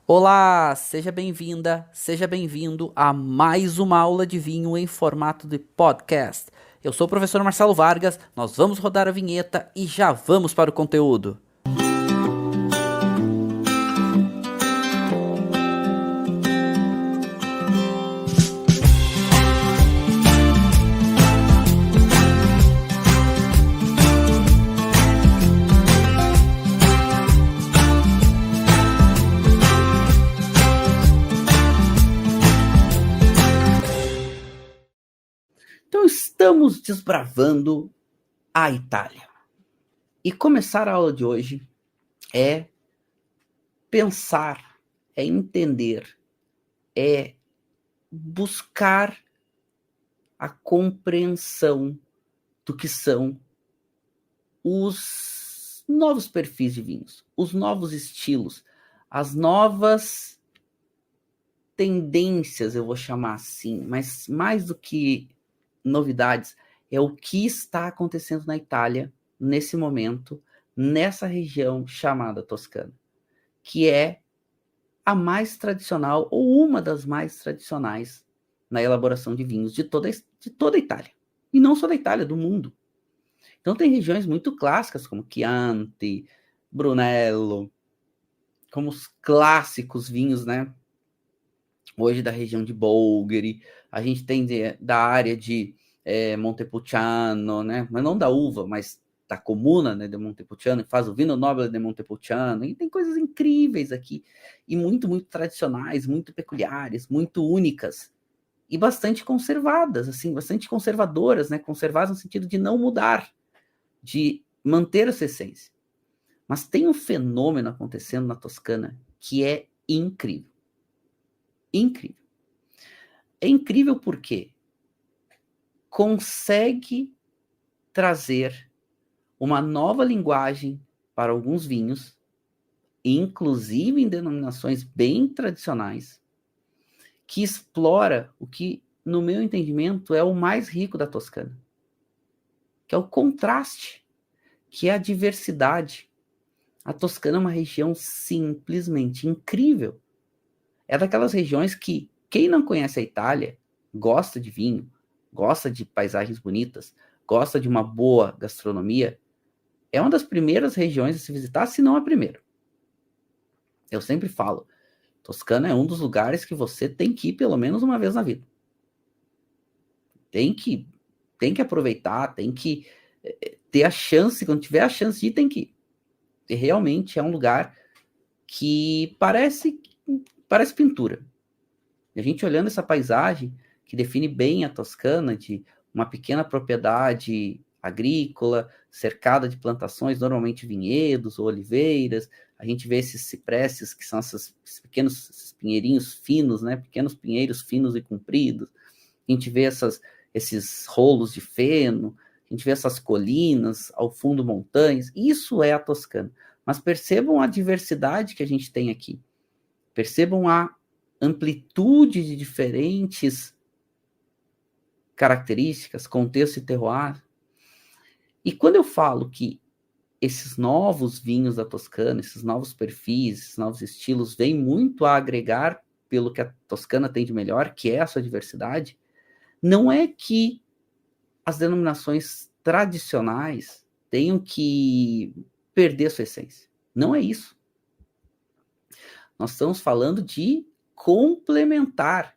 Olá, seja bem-vinda, seja bem-vindo a mais uma aula de vinho em formato de podcast. Eu sou o professor Marcelo Vargas, nós vamos rodar a vinheta e já vamos para o conteúdo. Então, estamos desbravando a Itália. E começar a aula de hoje é pensar, é entender, é buscar a compreensão do que são os novos perfis de vinhos, os novos estilos, as novas tendências, eu vou chamar assim, mas mais do que novidades, é o que está acontecendo na Itália nesse momento, nessa região chamada Toscana, que é a mais tradicional ou uma das mais tradicionais na elaboração de vinhos de toda a Itália. E não só da Itália, do mundo. Então tem regiões muito clássicas como Chianti, Brunello, como os clássicos vinhos, né? Hoje da região de Bolgheri, a gente tem da área de Montepulciano, né? Mas não da uva, mas da comuna, né, de Montepulciano, faz o Vinho Nobile de Montepulciano, e tem coisas incríveis aqui, e muito, muito tradicionais, muito peculiares, muito únicas, e bastante conservadas, assim, bastante conservadoras, né? Conservadas no sentido de não mudar, de manter a sua essência. Mas tem um fenômeno acontecendo na Toscana que é incrível. Incrível. É incrível porque consegue trazer uma nova linguagem para alguns vinhos, inclusive em denominações bem tradicionais, que explora o que, no meu entendimento, é o mais rico da Toscana, que é o contraste, que é a diversidade. A Toscana é uma região simplesmente incrível. É daquelas regiões que quem não conhece a Itália gosta de vinho, gosta de paisagens bonitas, gosta de uma boa gastronomia. É uma das primeiras regiões a se visitar, se não a primeira. Eu sempre falo, Toscana é um dos lugares que você tem que ir pelo menos uma vez na vida. Tem que aproveitar, tem que ter a chance, quando tiver a chance de ir, tem que ir. E realmente é um lugar que parece pintura. E a gente olhando essa paisagem, que define bem a Toscana, de uma pequena propriedade agrícola, cercada de plantações, normalmente vinhedos ou oliveiras, a gente vê esses cipresses, que são esses pequenos esses pinheirinhos finos, né? Pequenos pinheiros finos e compridos, a gente vê esses rolos de feno, a gente vê essas colinas, ao fundo montanhas, isso é a Toscana. Mas percebam a diversidade que a gente tem aqui, percebam a amplitude de diferentes características, contexto e terroir. E quando eu falo que esses novos vinhos da Toscana, esses novos perfis, esses novos estilos, vêm muito a agregar pelo que a Toscana tem de melhor, que é a sua diversidade, não é que as denominações tradicionais tenham que perder sua essência. Não é isso. Nós estamos falando de complementar,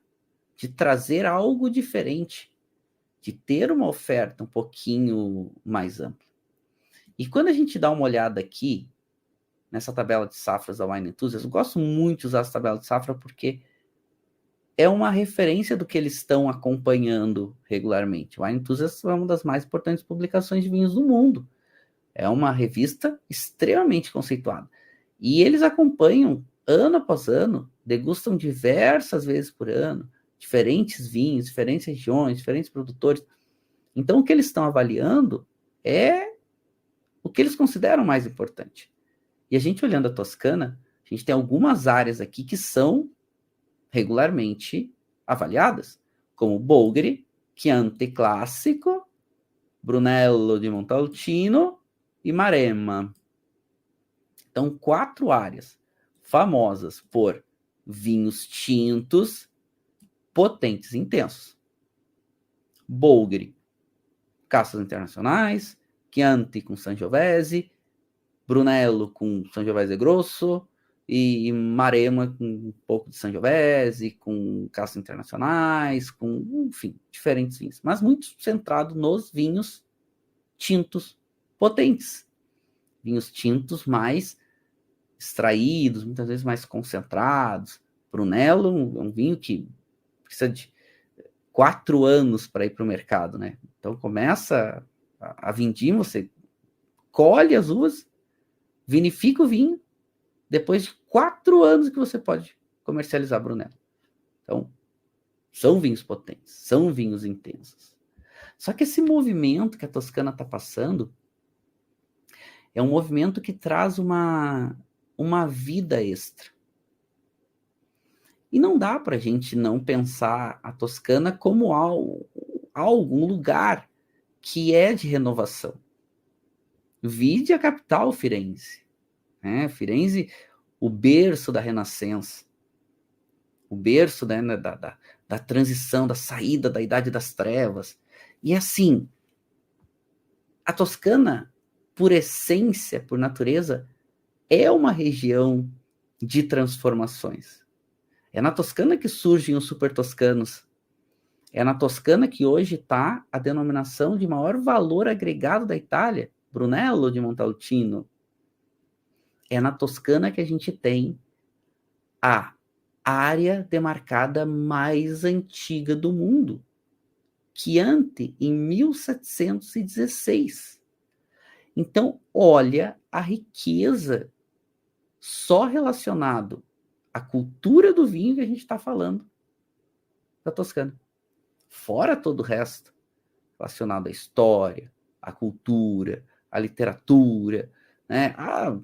de trazer algo diferente, de ter uma oferta um pouquinho mais ampla. E quando a gente dá uma olhada aqui, nessa tabela de safras da Wine Enthusiast, eu gosto muito de usar essa tabela de safra porque é uma referência do que eles estão acompanhando regularmente. O Wine Enthusiast é uma das mais importantes publicações de vinhos do mundo. É uma revista extremamente conceituada. E eles acompanham ano após ano, degustam diversas vezes por ano, diferentes vinhos, diferentes regiões, diferentes produtores. Então, o que eles estão avaliando é o que eles consideram mais importante. E a gente olhando a Toscana, a gente tem algumas áreas aqui que são regularmente avaliadas, como Bolgheri, Chianti Classico, Brunello di Montalcino e Maremma. Então, 4 áreas famosas por vinhos tintos potentes e intensos. Bolgheri, Castas Internacionais, Chianti com Sangiovese, Brunello com Sangiovese Grosso e Maremma com um pouco de Sangiovese, com Castas Internacionais, com, enfim, diferentes vinhos, mas muito centrado nos vinhos tintos potentes. Vinhos tintos mais extraídos, muitas vezes mais concentrados. Brunello é um vinho que precisa de 4 anos para ir para o mercado, né? Então começa a vindima, você colhe as uvas, vinifica o vinho, depois de 4 anos que você pode comercializar Brunello. Então, são vinhos potentes, são vinhos intensos. Só que esse movimento que a Toscana está passando é um movimento que traz uma vida extra. E não dá para a gente não pensar a Toscana como algum lugar que é de renovação. Vide a capital, Firenze. Né? Firenze, o berço da Renascença. O berço, né, da transição, da saída da Idade das Trevas. E assim, a Toscana, por essência, por natureza, é uma região de transformações. É na Toscana que surgem os super toscanos. É na Toscana que hoje está a denominação de maior valor agregado da Itália, Brunello de Montalcino. É na Toscana que a gente tem a área demarcada mais antiga do mundo, Chianti, em 1716. Então, olha a riqueza só relacionado à cultura do vinho que a gente está falando da Toscana. Fora todo o resto relacionado à história, à cultura, à literatura, né? A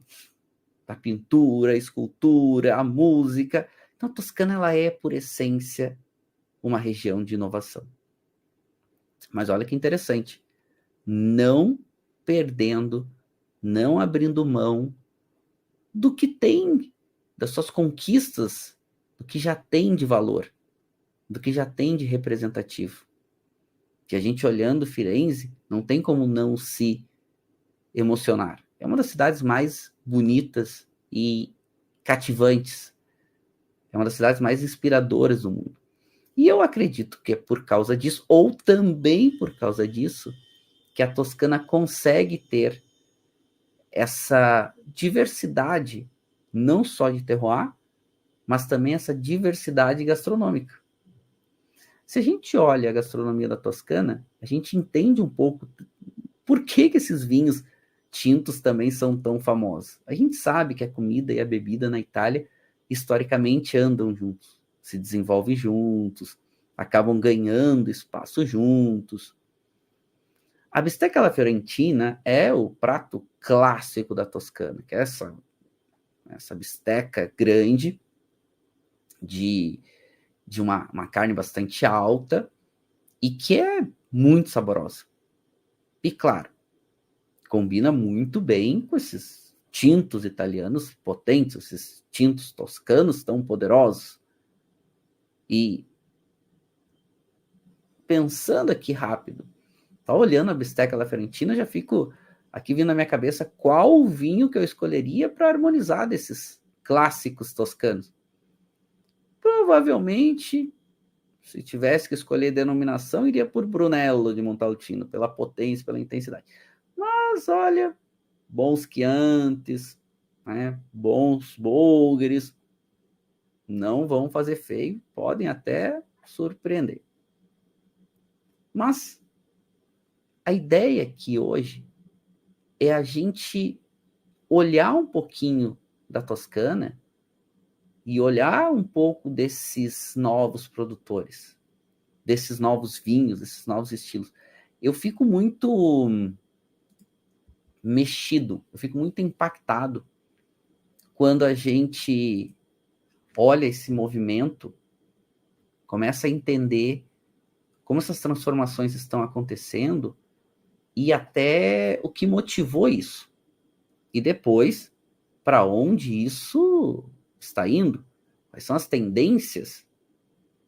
pintura, a escultura, a música. Então, a Toscana ela é, por essência, uma região de inovação. Mas olha que interessante. Não perdendo, não abrindo mão do que tem, das suas conquistas, do que já tem de valor, do que já tem de representativo. Que a gente olhando Firenze, não tem como não se emocionar. É uma das cidades mais bonitas e cativantes. É uma das cidades mais inspiradoras do mundo. E eu acredito que é por causa disso, ou também por causa disso, que a Toscana consegue ter essa diversidade, não só de terroir, mas também essa diversidade gastronômica. Se a gente olha a gastronomia da Toscana, a gente entende um pouco por que esses vinhos tintos também são tão famosos. A gente sabe que a comida e a bebida na Itália historicamente andam juntos, se desenvolvem juntos, acabam ganhando espaço juntos. A bistecca alla fiorentina é o prato clássico da Toscana, que é essa bisteca grande de uma carne bastante alta e que é muito saborosa. E claro, combina muito bem com esses tintos italianos potentes, esses tintos toscanos tão poderosos. E pensando aqui rápido, tá olhando a bisteca alla fiorentina, já fico aqui vindo na minha cabeça qual o vinho que eu escolheria para harmonizar desses clássicos toscanos. Provavelmente, se tivesse que escolher denominação, iria por Brunello de Montalcino, pela potência, pela intensidade. Mas, olha, bons Chiantis, né, bons Bolgheris, não vão fazer feio, podem até surpreender. Mas a ideia aqui hoje é a gente olhar um pouquinho da Toscana e olhar um pouco desses novos produtores, desses novos vinhos, desses novos estilos. Eu fico muito mexido, eu fico muito impactado quando a gente olha esse movimento, começa a entender como essas transformações estão acontecendo e até o que motivou isso. E depois, para onde isso está indo, Quais são as tendências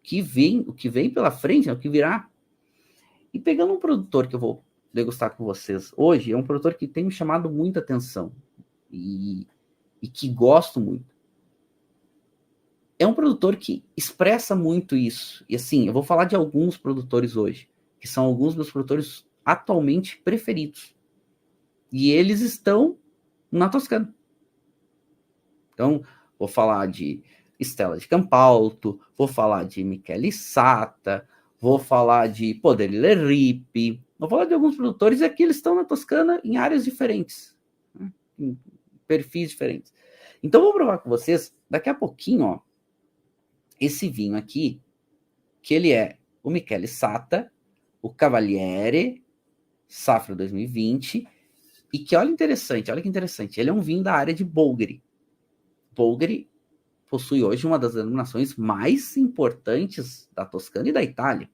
que vem, o que vem pela frente, né, o que virá. E pegando um produtor que eu vou degustar com vocês hoje, é um produtor que tem me chamado muita atenção e que gosto muito. É um produtor que expressa muito isso. E assim, eu vou falar de alguns produtores hoje, que são alguns dos meus produtores atualmente preferidos. E eles estão na Toscana. Então, vou falar de Stella de Campalto, vou falar de Michele Sata, vou falar de Poderille Ripi, vou falar de alguns produtores, e aqui eles estão na Toscana em áreas diferentes, né? Em perfis diferentes. Então, vou provar com vocês, daqui a pouquinho, ó, esse vinho aqui, que ele é o Michele Sata, o Cavaliere, Safra 2020, e que olha que interessante, ele é um vinho da área de Bolgheri. Bolgheri possui hoje uma das denominações mais importantes da Toscana e da Itália.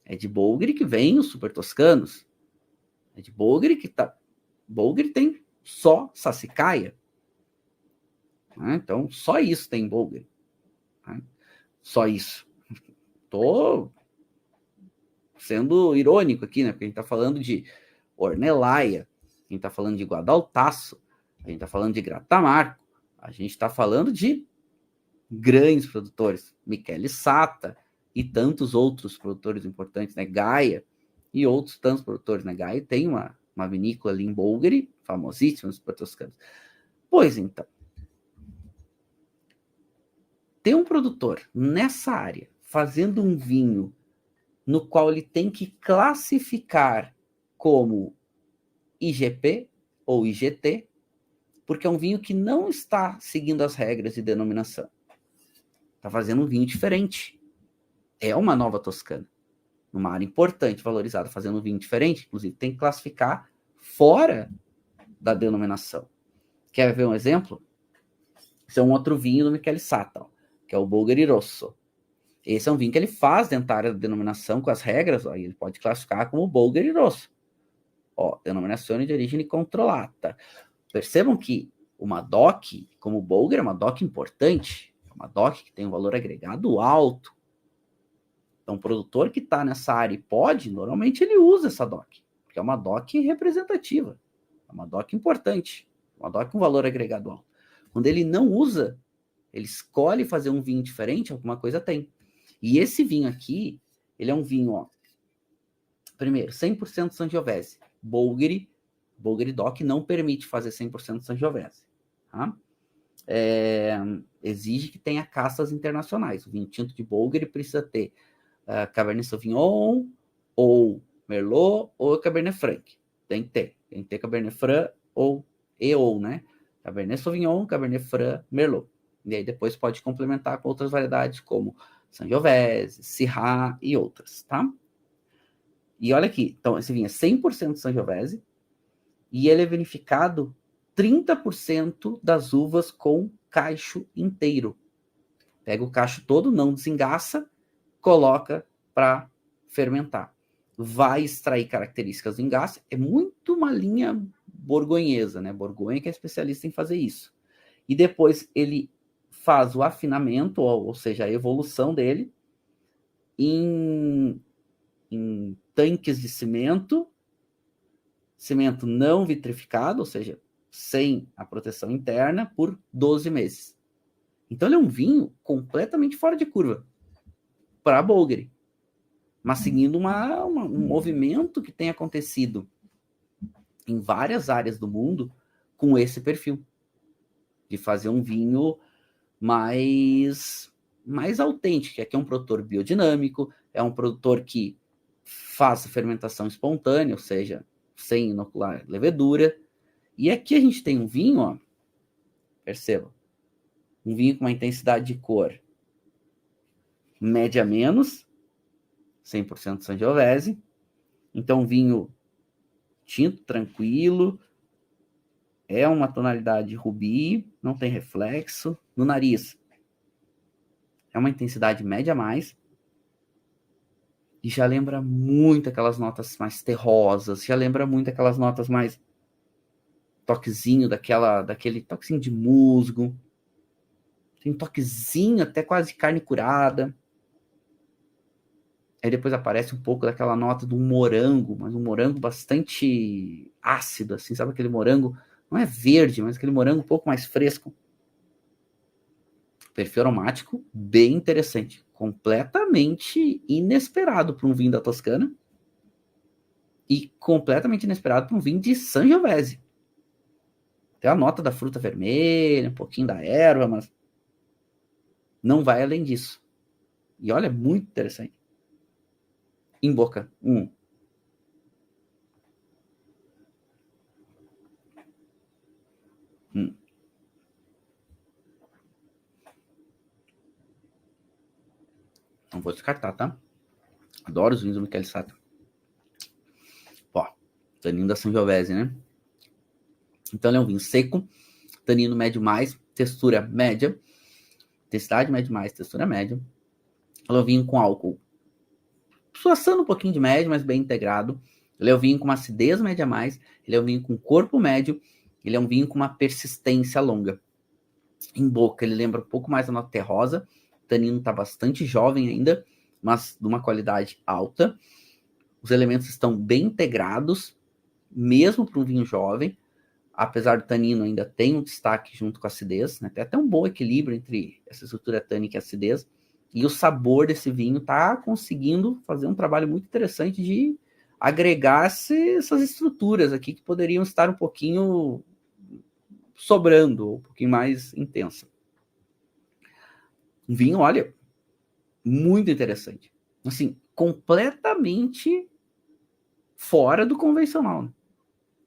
É de Bolgheri que vem os super toscanos. É de Bolgheri que tá... Bolgheri tem só Sassicaia. Então, só isso tem Bolgheri. Só isso. Tô sendo irônico aqui, né? Porque a gente tá falando de Ornellaia, a gente tá falando de Guadaltasso, a gente tá falando de Gratamarco, a gente tá falando de grandes produtores, Michele Sata e tantos outros produtores importantes, né? Gaia e outros tantos produtores, né? Gaia tem uma vinícola ali em Bolgheri, famosíssima nos toscanos. Pois então, ter um produtor nessa área fazendo um vinho no qual ele tem que classificar como IGP ou IGT, porque é um vinho que não está seguindo as regras de denominação. Está fazendo um vinho diferente. É uma nova Toscana. Numa área importante, valorizada, fazendo um vinho diferente. Inclusive, tem que classificar fora da denominação. Quer ver um exemplo? Esse é um outro vinho do Michele Sata, que é o Bolgheri Rosso. Esse é um vinho que ele faz dentro da área da denominação com as regras, ó, e ele pode classificar como Bolgheri Rosso. Ó, denominação de origem controlada. Percebam que uma DOC, como o Bolgheri, é uma DOC importante, é uma DOC que tem um valor agregado alto. Então, o produtor que está nessa área e pode, normalmente ele usa essa DOC, porque é uma DOC representativa, é uma DOC importante, uma DOC com valor agregado alto. Quando ele não usa, ele escolhe fazer um vinho diferente, alguma coisa tem. E esse vinho aqui, ele é um vinho, ó, primeiro, 100% Sangiovese. Bolgheri DOC não permite fazer 100% Sangiovese. Tá? Exige que tenha castas internacionais. O vinho tinto de Bolgheri precisa ter Cabernet Sauvignon, ou Merlot, ou Cabernet Franc. Tem que ter Cabernet Franc ou, né? Cabernet Sauvignon, Cabernet Franc, Merlot. E aí depois pode complementar com outras variedades, como Sangiovese, Syrah e outras, tá? E olha aqui, então esse vinho é 100% Sangiovese e ele é vinificado 30% das uvas com cacho inteiro. Pega o cacho todo, não desengaça, coloca para fermentar. Vai extrair características do engaço. É muito uma linha borgonhesa, né? Borgonha que é especialista em fazer isso. E depois ele faz o afinamento, ou seja, a evolução dele em tanques de cimento não vitrificado, ou seja, sem a proteção interna, por 12 meses. Então ele é um vinho completamente fora de curva para Bolgheri, mas seguindo um movimento que tem acontecido em várias áreas do mundo com esse perfil, de fazer um vinho mais autêntico. Aqui é um produtor biodinâmico, é um produtor que faz fermentação espontânea, ou seja, sem inocular levedura. E aqui a gente tem um vinho, ó, perceba, um vinho com uma intensidade de cor média menos, 100% Sangiovese. Então, um vinho tinto, tranquilo, é uma tonalidade rubi, não tem reflexo. No nariz, é uma intensidade média a mais. E já lembra muito aquelas notas mais terrosas, já lembra muito aquelas notas mais toquezinho, daquele toquezinho de musgo. Tem um toquezinho até quase carne curada. Aí depois aparece um pouco daquela nota do morango, mas um morango bastante ácido, assim, sabe aquele morango, não é verde, mas aquele morango um pouco mais fresco. Perfil aromático bem interessante, completamente inesperado para um vinho da Toscana e completamente inesperado para um vinho de Sangiovese. Tem a nota da fruta vermelha, um pouquinho da erva, mas não vai além disso. E olha, muito interessante. Em boca, Não vou descartar, tá? Adoro os vinhos do Michele Sata. Ó, tanino da Sangiovese, né? Então ele é um vinho seco, tanino médio mais, textura média, densidade médio mais, textura média. Ele é um vinho com álcool suaçando um pouquinho de médio, mas bem integrado. Ele é um vinho com uma acidez média mais, ele é um vinho com corpo médio, ele é um vinho com uma persistência longa. Em boca, ele lembra um pouco mais a nota terrosa, o tanino está bastante jovem ainda, mas de uma qualidade alta. Os elementos estão bem integrados, mesmo para um vinho jovem, apesar do tanino ainda tem um destaque junto com a acidez, né? Tem até um bom equilíbrio entre essa estrutura tânica e a acidez, e o sabor desse vinho está conseguindo fazer um trabalho muito interessante de agregar essas estruturas aqui que poderiam estar um pouquinho sobrando, um pouquinho mais intensa. Um vinho, olha, muito interessante. Assim, completamente fora do convencional, né?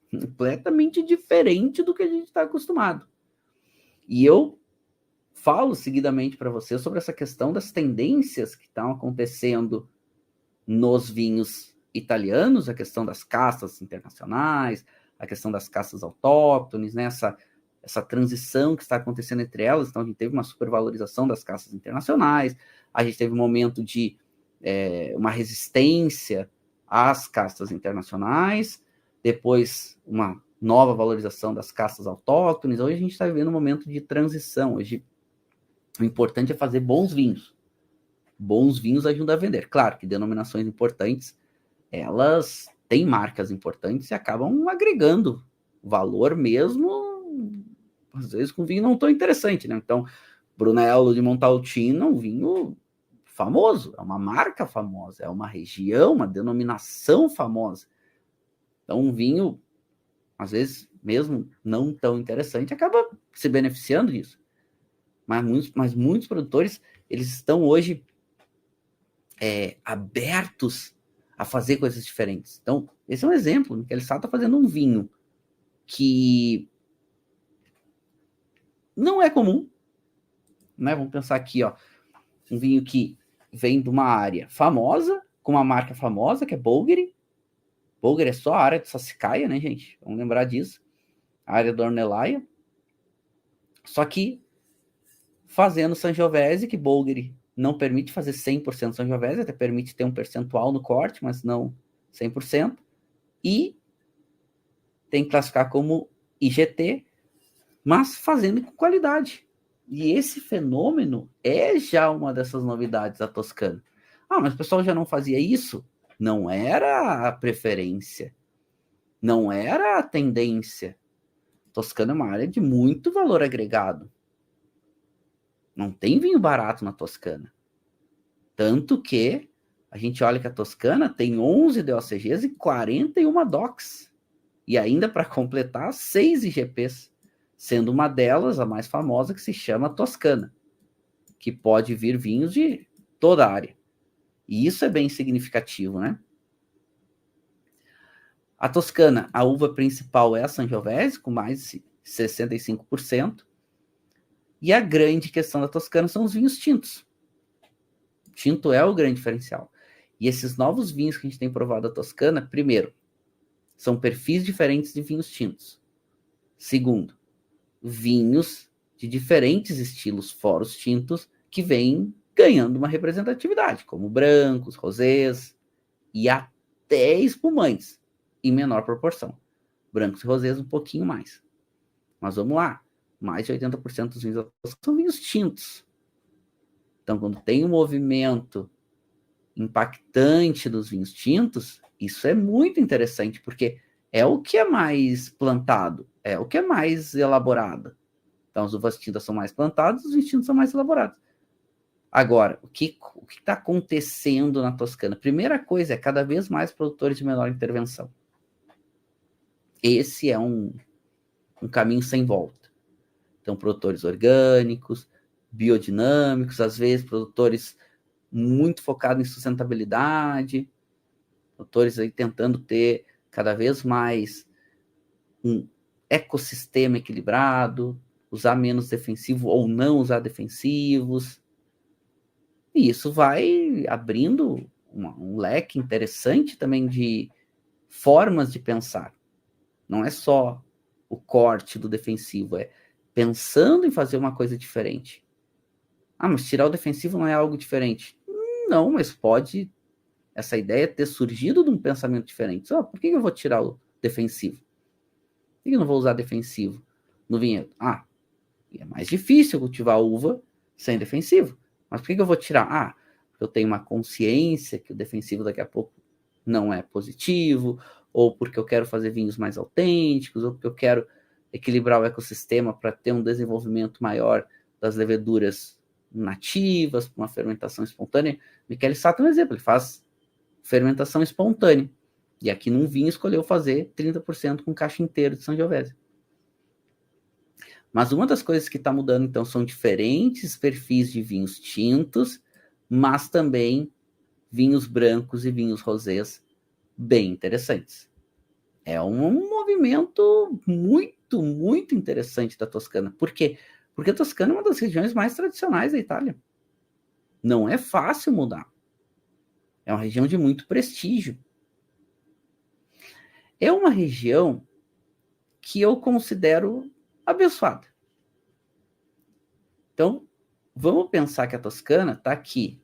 Completamente diferente do que a gente está acostumado. E eu falo seguidamente para você sobre essa questão das tendências que estão acontecendo nos vinhos italianos, a questão das castas internacionais, a questão das castas autóctones, né? Essa transição que está acontecendo entre elas. Então, a gente teve uma supervalorização das castas internacionais, a gente teve um momento de uma resistência às castas internacionais, depois uma nova valorização das castas autóctones. Hoje a gente está vivendo um momento de transição. Hoje o importante é fazer bons vinhos. Bons vinhos ajudam a vender. Claro que denominações importantes, elas têm marcas importantes e acabam agregando valor mesmo, às vezes com vinho não tão interessante, né? Então, Brunello de Montalcino é um vinho famoso, é uma marca famosa, é uma região, uma denominação famosa. Então, um vinho, às vezes, mesmo não tão interessante, acaba se beneficiando disso. Mas muitos produtores, eles estão hoje abertos a fazer coisas diferentes. Então, esse é um exemplo. Michele Sata está fazendo um vinho que não é comum, né? Vamos pensar aqui, ó, um vinho que vem de uma área famosa, com uma marca famosa, que é Bulgari. Bulgari é só a área de Sassicaia, né, gente? Vamos lembrar disso. A área do Ornellaia. Só que fazendo Sangiovese, que Bulgari não permite fazer 100% Sangiovese, até permite ter um percentual no corte, mas não 100%. E tem que classificar como IGT, mas fazendo com qualidade. E esse fenômeno é já uma dessas novidades da Toscana. Ah, mas o pessoal já não fazia isso? Não era a preferência, não era a tendência. Toscana é uma área de muito valor agregado. Não tem vinho barato na Toscana. Tanto que a gente olha que a Toscana tem 11 DOCGs e 41 DOCs. E ainda para completar, 6 IGPs. Sendo uma delas, a mais famosa, que se chama Toscana. Que pode vir vinhos de toda a área. E isso é bem significativo, né? A Toscana, a uva principal é a Sangiovese, com mais de 65%. E a grande questão da Toscana são os vinhos tintos. Tinto é o grande diferencial. E esses novos vinhos que a gente tem provado da Toscana, primeiro, são perfis diferentes de vinhos tintos. Segundo, vinhos de diferentes estilos, fora os tintos, que vêm ganhando uma representatividade, como brancos, rosés e até espumantes, em menor proporção. Brancos e rosés um pouquinho mais. Mas vamos lá. mais de 80% dos vinhos da Toscana são vinhos tintos. Então, quando tem um movimento impactante dos vinhos tintos, isso é muito interessante, porque é o que é mais plantado, é o que é mais elaborado. Então, as uvas tintas são mais plantadas, os vinhos tintos são mais elaborados. Agora, o que está acontecendo na Toscana? Primeira coisa, é cada vez mais produtores de menor intervenção. Esse é um caminho sem volta. Então, produtores orgânicos, biodinâmicos, às vezes produtores muito focados em sustentabilidade, produtores aí tentando ter cada vez mais um ecossistema equilibrado, usar menos defensivo ou não usar defensivos. E isso vai abrindo um leque interessante também de formas de pensar. Não é só o corte do defensivo, é pensando em fazer uma coisa diferente. Ah, mas tirar o defensivo não é algo diferente. Não, mas pode essa ideia ter surgido de um pensamento diferente. Por que eu vou tirar o defensivo? Por que eu não vou usar defensivo no vinhedo? É mais difícil cultivar uva sem defensivo. Mas por que eu vou tirar? Porque eu tenho uma consciência que o defensivo daqui a pouco não é positivo, ou porque eu quero fazer vinhos mais autênticos, ou porque eu quero equilibrar o ecossistema para ter um desenvolvimento maior das leveduras nativas, com uma fermentação espontânea. Michele Sato é um exemplo, ele faz fermentação espontânea. E aqui num vinho escolheu fazer 30% com caixa inteiro de Sangiovese. Mas uma das coisas que está mudando, então, são diferentes perfis de vinhos tintos, mas também vinhos brancos e vinhos rosés bem interessantes. É um movimento muito, muito interessante da Toscana. Por quê? Porque a Toscana é uma das regiões mais tradicionais da Itália. Não é fácil mudar. É uma região de muito prestígio. É uma região que eu considero abençoada. Então, vamos pensar que a Toscana está aqui,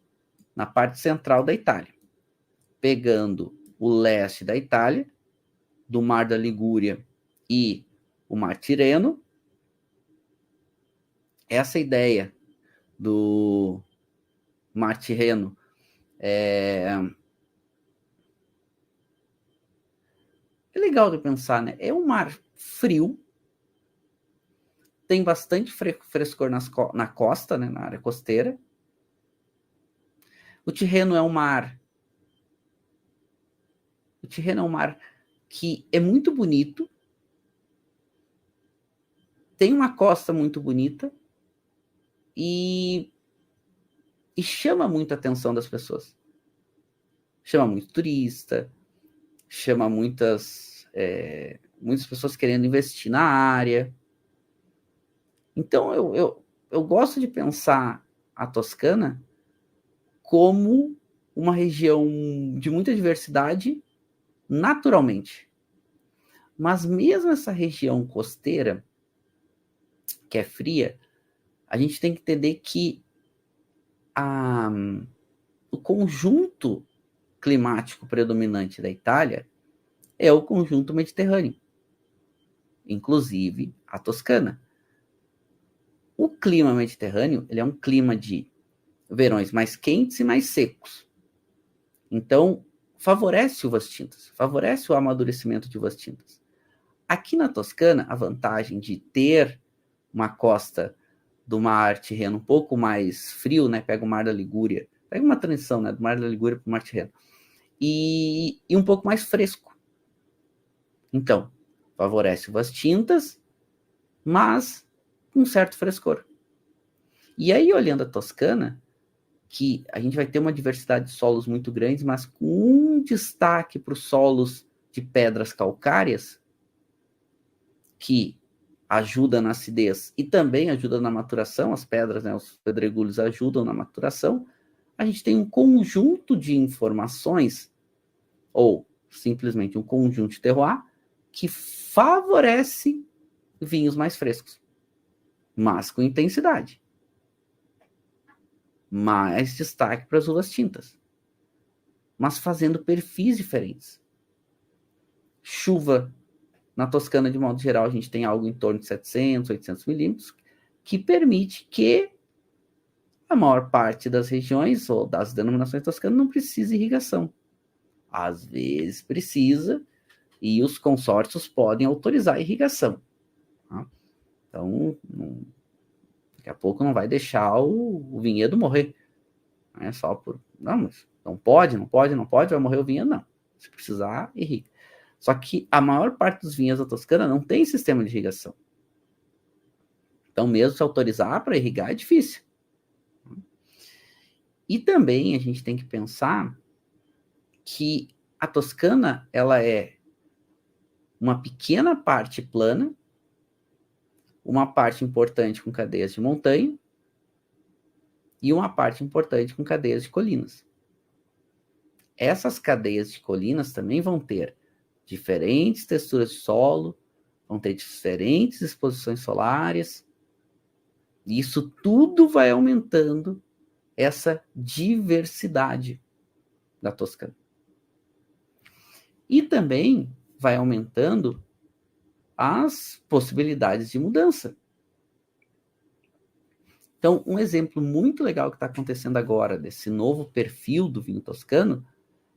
na parte central da Itália, pegando o leste da Itália, do Mar da Ligúria e o Mar Tirreno. Essa ideia do Mar Tirreno é legal de pensar, né? É um mar frio, tem bastante frescor na costa, né? Na área costeira. O Tirreno é um mar que é muito bonito, tem uma costa muito bonita e chama muito a atenção das pessoas. Chama muito turista, chama muitas pessoas querendo investir na área. Então, eu gosto de pensar a Toscana como uma região de muita diversidade naturalmente. Mas mesmo essa região costeira, que é fria, a gente tem que entender que o conjunto climático predominante da Itália é o conjunto mediterrâneo, inclusive a Toscana. O clima mediterrâneo, ele é um clima de verões mais quentes e mais secos. Então, favorece uvas tintas, favorece o amadurecimento de uvas tintas. Aqui na Toscana, a vantagem de ter uma costa do Mar Tirreno um pouco mais frio, né? Pega o Mar da Ligúria, pega uma transição, né? Do Mar da Ligúria para o Mar Tirreno, e um pouco mais fresco. Então, favorece uvas tintas, mas com um certo frescor. E aí, olhando a Toscana, que a gente vai ter uma diversidade de solos muito grandes, mas com um destaque para os solos de pedras calcárias, que ajuda na acidez e também ajuda na maturação, as pedras, né, os pedregulhos ajudam na maturação. A gente tem um conjunto de informações, ou simplesmente um conjunto de terroir, que favorece vinhos mais frescos, mas com intensidade. Mais destaque para as uvas tintas, mas fazendo perfis diferentes. Chuva na Toscana, de modo geral, a gente tem algo em torno de 700, 800 milímetros, que permite que a maior parte das regiões ou das denominações toscanas não precise irrigação. Às vezes precisa, e os consórcios podem autorizar a irrigação. Tá? Então, daqui a pouco não vai deixar o vinhedo morrer. Não é só por... Não, mas não pode, vai morrer o vinhedo, não. Se precisar, irriga. Só que a maior parte dos vinhedos da Toscana não tem sistema de irrigação. Então, mesmo se autorizar para irrigar, é difícil. E também a gente tem que pensar que a Toscana, ela é uma pequena parte plana, uma parte importante com cadeias de montanha e uma parte importante com cadeias de colinas. Essas cadeias de colinas também vão ter diferentes texturas de solo, vão ter diferentes exposições solares, e isso tudo vai aumentando essa diversidade da Toscana. E também vai aumentando as possibilidades de mudança. Então, um exemplo muito legal que está acontecendo agora desse novo perfil do vinho toscano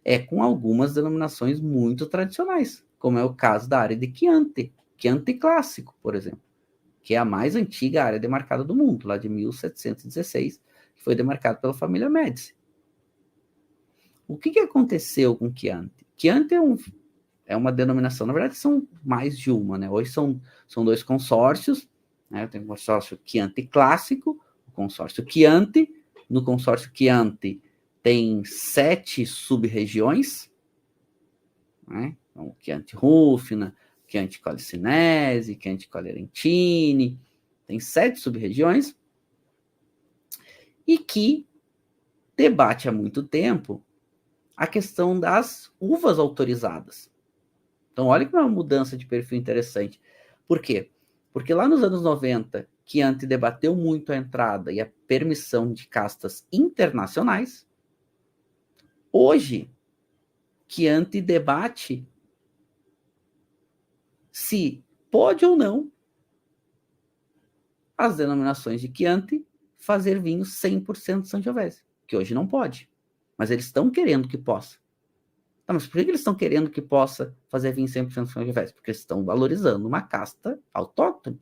é com algumas denominações muito tradicionais, como é o caso da área de Chianti, Chianti clássico, por exemplo, que é a mais antiga área demarcada do mundo, lá de 1716, que foi demarcada pela família Médici. O que aconteceu com Chianti? Chianti é uma denominação, na verdade são mais de uma, né? Hoje são 2 consórcios, né? Tem o consórcio Chianti clássico, o consórcio Chianti. No consórcio Chianti tem 7 sub-regiões, né? Então, Chianti Rufina, Chianti Colli Senesi, Chianti Colli Aretini, tem 7 sub-regiões, e que debate há muito tempo a questão das uvas autorizadas. Então, olha que é uma mudança de perfil interessante. Por quê? Porque lá nos anos 90, Chianti debateu muito a entrada e a permissão de castas internacionais. Hoje, Chianti debate se pode ou não as denominações de Chianti fazer vinho 100% Sangiovese, que hoje não pode. Mas eles estão querendo que possa. Tá, mas por que eles estão querendo que possa fazer vinho 100% Sangiovese? Porque eles estão valorizando uma casta autóctone.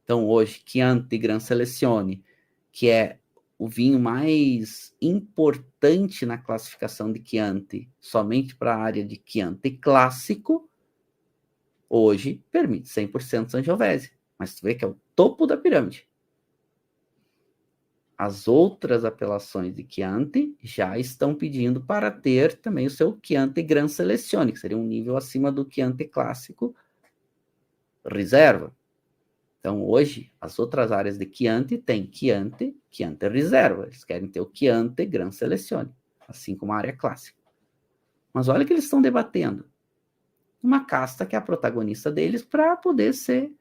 Então, hoje, Chianti Gran Selezione, que é o vinho mais importante na classificação de Chianti, somente para a área de Chianti clássico, hoje permite 100% Sangiovese. Mas tu vê que é o topo da pirâmide. As outras apelações de Chianti já estão pedindo para ter também o seu Chianti Gran Selezione, que seria um nível acima do Chianti clássico reserva. Então, hoje, as outras áreas de Chianti têm Chianti reserva. Eles querem ter o Chianti Gran Selezione, assim como a área clássica. Mas olha que eles estão debatendo. Uma casta que é a protagonista deles para poder ser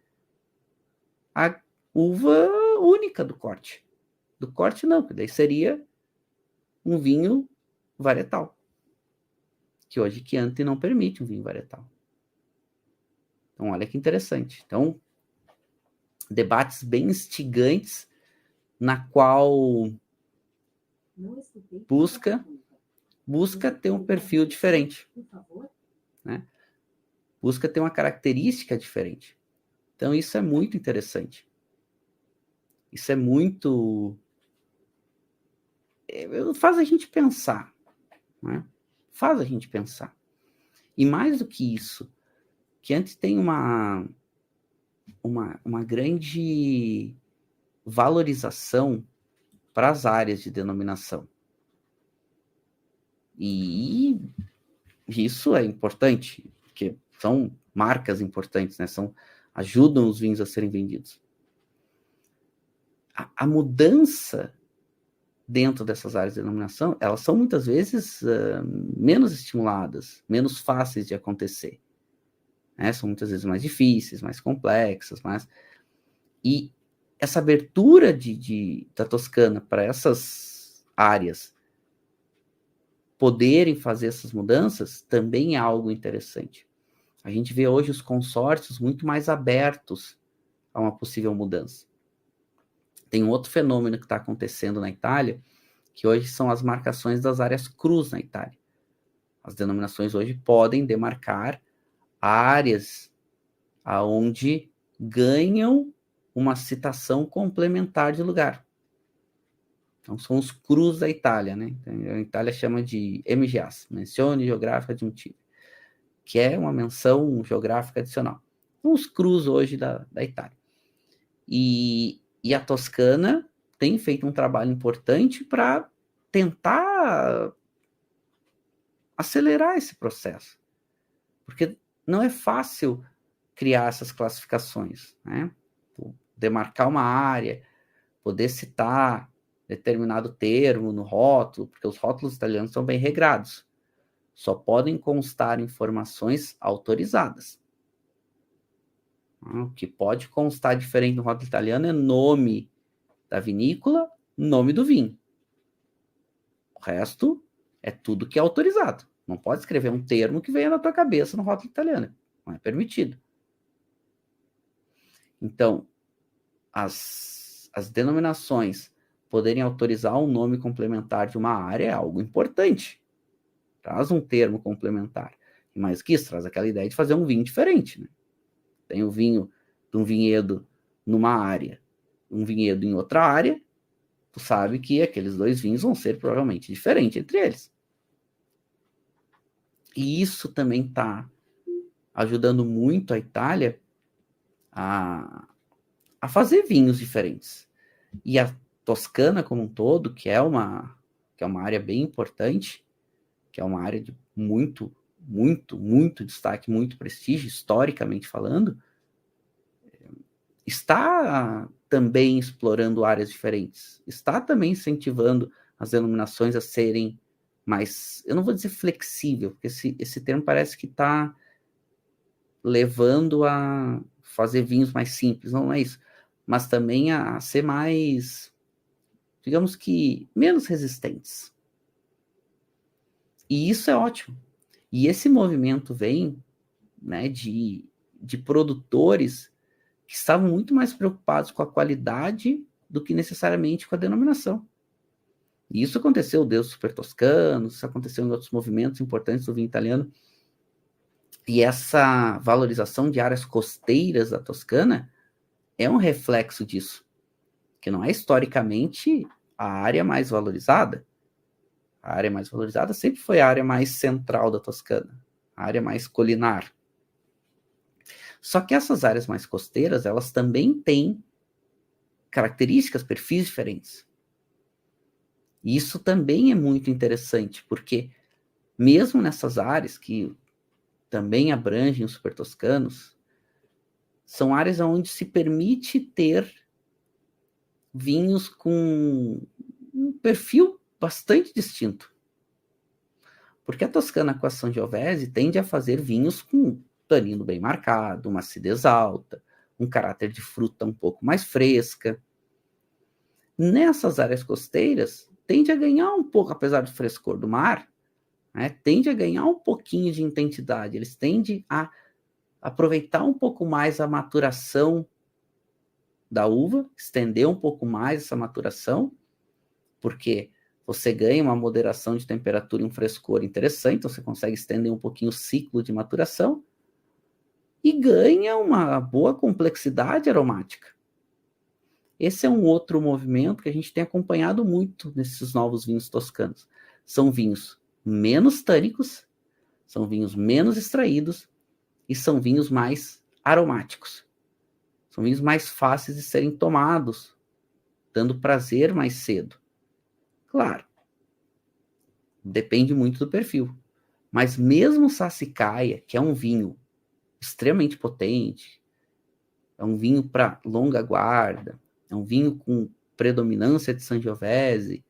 a uva única do corte. Do corte não, porque daí seria um vinho varietal. Que hoje Chianti não permite um vinho varietal. Então, olha que interessante. Então, debates bem instigantes, na qual busca ter um perfil diferente, né? Busca ter uma característica diferente. Então, isso é muito interessante. Isso é muito... faz a gente pensar, né? Faz a gente pensar. E mais do que isso, que antes tem uma grande valorização para as áreas de denominação. E isso é importante, porque são marcas importantes, né? Ajudam os vinhos a serem vendidos. A mudança dentro dessas áreas de denominação, elas são muitas vezes menos estimuladas, menos fáceis de acontecer. Né? São muitas vezes mais difíceis, mais complexas, e essa abertura da Toscana para essas áreas poderem fazer essas mudanças também é algo interessante. A gente vê hoje os consórcios muito mais abertos a uma possível mudança. Tem um outro fenômeno que está acontecendo na Itália, que hoje são as marcações das áreas cruz na Itália. As denominações hoje podem demarcar áreas aonde ganham uma citação complementar de lugar. Então, são os cruz da Itália, né? A Itália chama de MGAs, Menzione Geográfica Aggiuntiva, que é uma menção geográfica adicional. São os cruz hoje da Itália. E a Toscana tem feito um trabalho importante para tentar acelerar esse processo. Porque não é fácil criar essas classificações, né? Demarcar uma área, poder citar determinado termo no rótulo, porque os rótulos italianos são bem regrados. Só podem constar informações autorizadas. O que pode constar diferente no rótulo italiano é nome da vinícola, nome do vinho. O resto é tudo que é autorizado. Não pode escrever um termo que venha na tua cabeça no rótulo italiano. Não é permitido. Então, as denominações poderem autorizar um nome complementar de uma área é algo importante. Traz um termo complementar. E mais que isso, traz aquela ideia de fazer um vinho diferente, né? Tem o vinho de um vinhedo numa área, um vinhedo em outra área, tu sabe que aqueles dois vinhos vão ser provavelmente diferentes entre eles. E isso também está ajudando muito a Itália a fazer vinhos diferentes. E a Toscana como um todo, que é uma área bem importante, que é uma área de muito destaque, muito prestígio, historicamente falando, está também explorando áreas diferentes, está também incentivando as denominações a serem mais, eu não vou dizer flexível, porque esse termo parece que está levando a fazer vinhos mais simples, não é isso, mas também a ser mais, digamos que, menos resistentes. E isso é ótimo. E esse movimento vem, né, de produtores que estavam muito mais preocupados com a qualidade do que necessariamente com a denominação. E isso aconteceu desde o Super Toscano, isso aconteceu em outros movimentos importantes do vinho italiano. E essa valorização de áreas costeiras da Toscana é um reflexo disso, que não é historicamente a área mais valorizada. A área mais valorizada sempre foi a área mais central da Toscana, a área mais colinar. Só que essas áreas mais costeiras, elas também têm características, perfis diferentes. E isso também é muito interessante, porque mesmo nessas áreas que também abrangem os super toscanos, são áreas onde se permite ter vinhos com um perfil bastante distinto. Porque a Toscana com a Sangiovese tende a fazer vinhos com tanino bem marcado, uma acidez alta, um caráter de fruta um pouco mais fresca. Nessas áreas costeiras, tende a ganhar um pouco, apesar do frescor do mar, né, tende a ganhar um pouquinho de intensidade. Eles tendem a aproveitar um pouco mais a maturação da uva, estender um pouco mais essa maturação, porque você ganha uma moderação de temperatura e um frescor interessante, então você consegue estender um pouquinho o ciclo de maturação e ganha uma boa complexidade aromática. Esse é um outro movimento que a gente tem acompanhado muito nesses novos vinhos toscanos. São vinhos menos tânicos, são vinhos menos extraídos e são vinhos mais aromáticos. São vinhos mais fáceis de serem tomados, dando prazer mais cedo. Claro, depende muito do perfil. Mas mesmo o Sassicaia, que é um vinho extremamente potente, é um vinho para longa guarda, é um vinho com predominância de Sangiovese,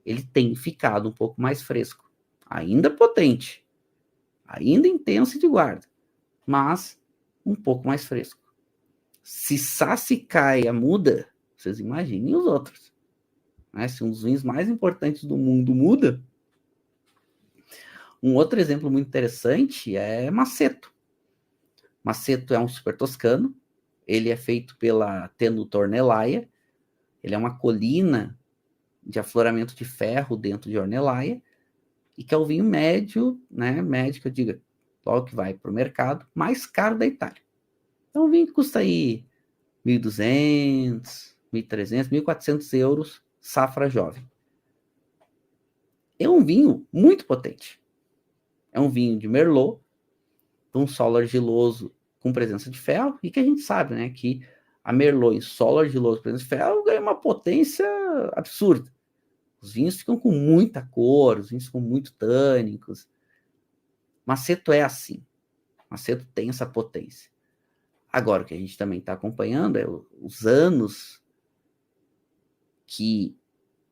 ele tem ficado um pouco mais fresco. Ainda potente, ainda intenso de guarda, mas um pouco mais fresco. Se Sassicaia muda, vocês imaginem os outros. Né? Se um dos vinhos mais importantes do mundo muda. Um outro exemplo muito interessante é Maceto. Maceto é um super toscano, ele é feito pela Tenuta-Ornellaia, ele é uma colina de afloramento de ferro dentro de Ornellaia, e que é o vinho médio, né, médio que eu digo, logo que vai para o mercado, mais caro da Itália. Então o vinho que custa aí 1.200, 1.300, 1.400 euros, safra jovem. É um vinho muito potente. É um vinho de Merlot, de um solo argiloso com presença de ferro, e que a gente sabe, né, que a Merlot em solo argiloso com presença de ferro ganha uma potência absurda. Os vinhos ficam com muita cor, os vinhos ficam muito tânicos. Maceto é assim. Maceto tem essa potência. Agora, o que a gente também está acompanhando é os anos que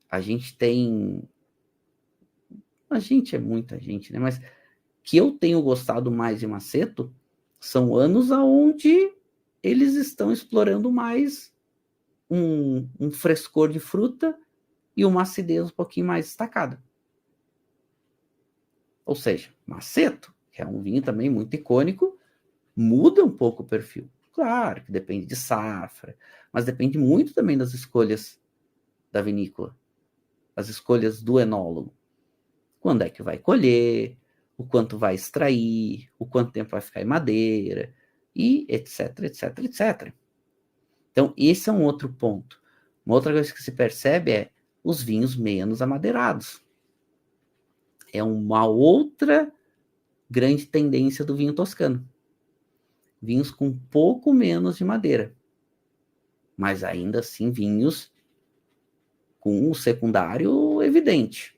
a gente tem... A gente é muita gente, né? Mas que eu tenho gostado mais de Maceto são anos onde eles estão explorando mais um frescor de fruta e uma acidez um pouquinho mais destacada. Ou seja, Maceto, que é um vinho também muito icônico, muda um pouco o perfil. Claro que depende de safra, mas depende muito também das escolhas da vinícola, as escolhas do enólogo. Quando é que vai colher, o quanto vai extrair, o quanto tempo vai ficar em madeira, e etc, etc, etc. Então, esse é um outro ponto. Uma outra coisa que se percebe é os vinhos menos amadeirados. É uma outra grande tendência do vinho toscano. Vinhos com pouco menos de madeira, mas ainda assim vinhos com um secundário evidente,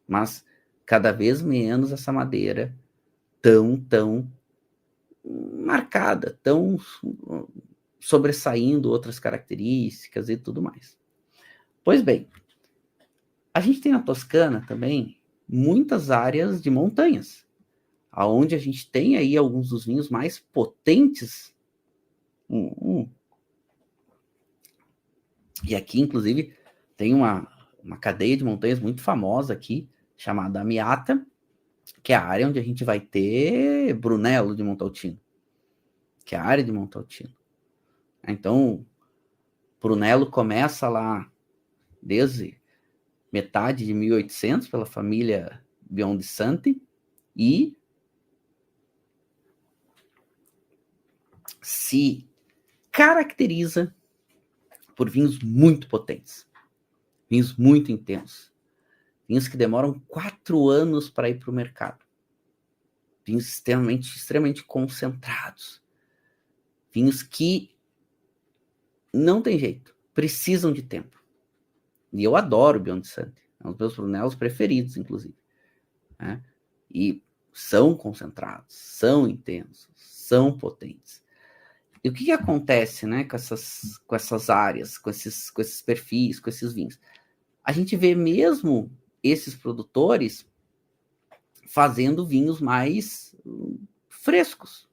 mas cada vez menos essa madeira tão marcada, tão sobressaindo outras características e tudo mais. Pois bem, a gente tem na Toscana também muitas áreas de montanhas, aonde a gente tem aí alguns dos vinhos mais potentes. E aqui, inclusive, tem uma cadeia de montanhas muito famosa aqui, chamada Amiata, que é a área onde a gente vai ter Brunello de Montalcino, que é a área de Montalcino. Então, Brunello começa lá desde metade de 1800 pela família Biondisanti e se caracteriza por vinhos muito potentes, vinhos muito intensos, vinhos que demoram 4 anos para ir para o mercado, vinhos extremamente concentrados, vinhos que não tem jeito, precisam de tempo. E eu adoro o Biondisanti, é um dos meus Brunellos preferidos, inclusive. Né? E são concentrados, são intensos, são potentes. E o que acontece, né, com essas áreas, com esses perfis, com esses vinhos? A gente vê mesmo esses produtores fazendo vinhos mais frescos,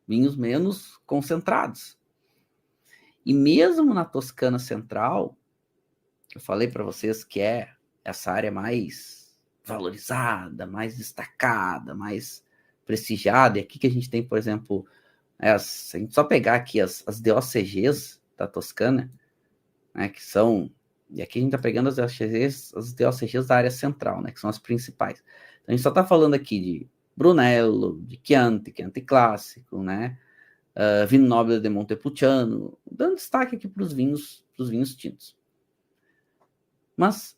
vinhos menos concentrados. E mesmo na Toscana Central, eu falei para vocês que é essa área mais valorizada, mais destacada, mais prestigiada. E aqui que a gente tem, por exemplo, se a gente só pegar aqui as DOCGs da Toscana, né, que são... E aqui a gente está pegando as DOCGs da área central, né, que são as principais. Então, a gente só está falando aqui de Brunello, de Chianti Clássico, né, Vinho Nobile de Montepulciano, dando destaque aqui para os vinhos tintos. Mas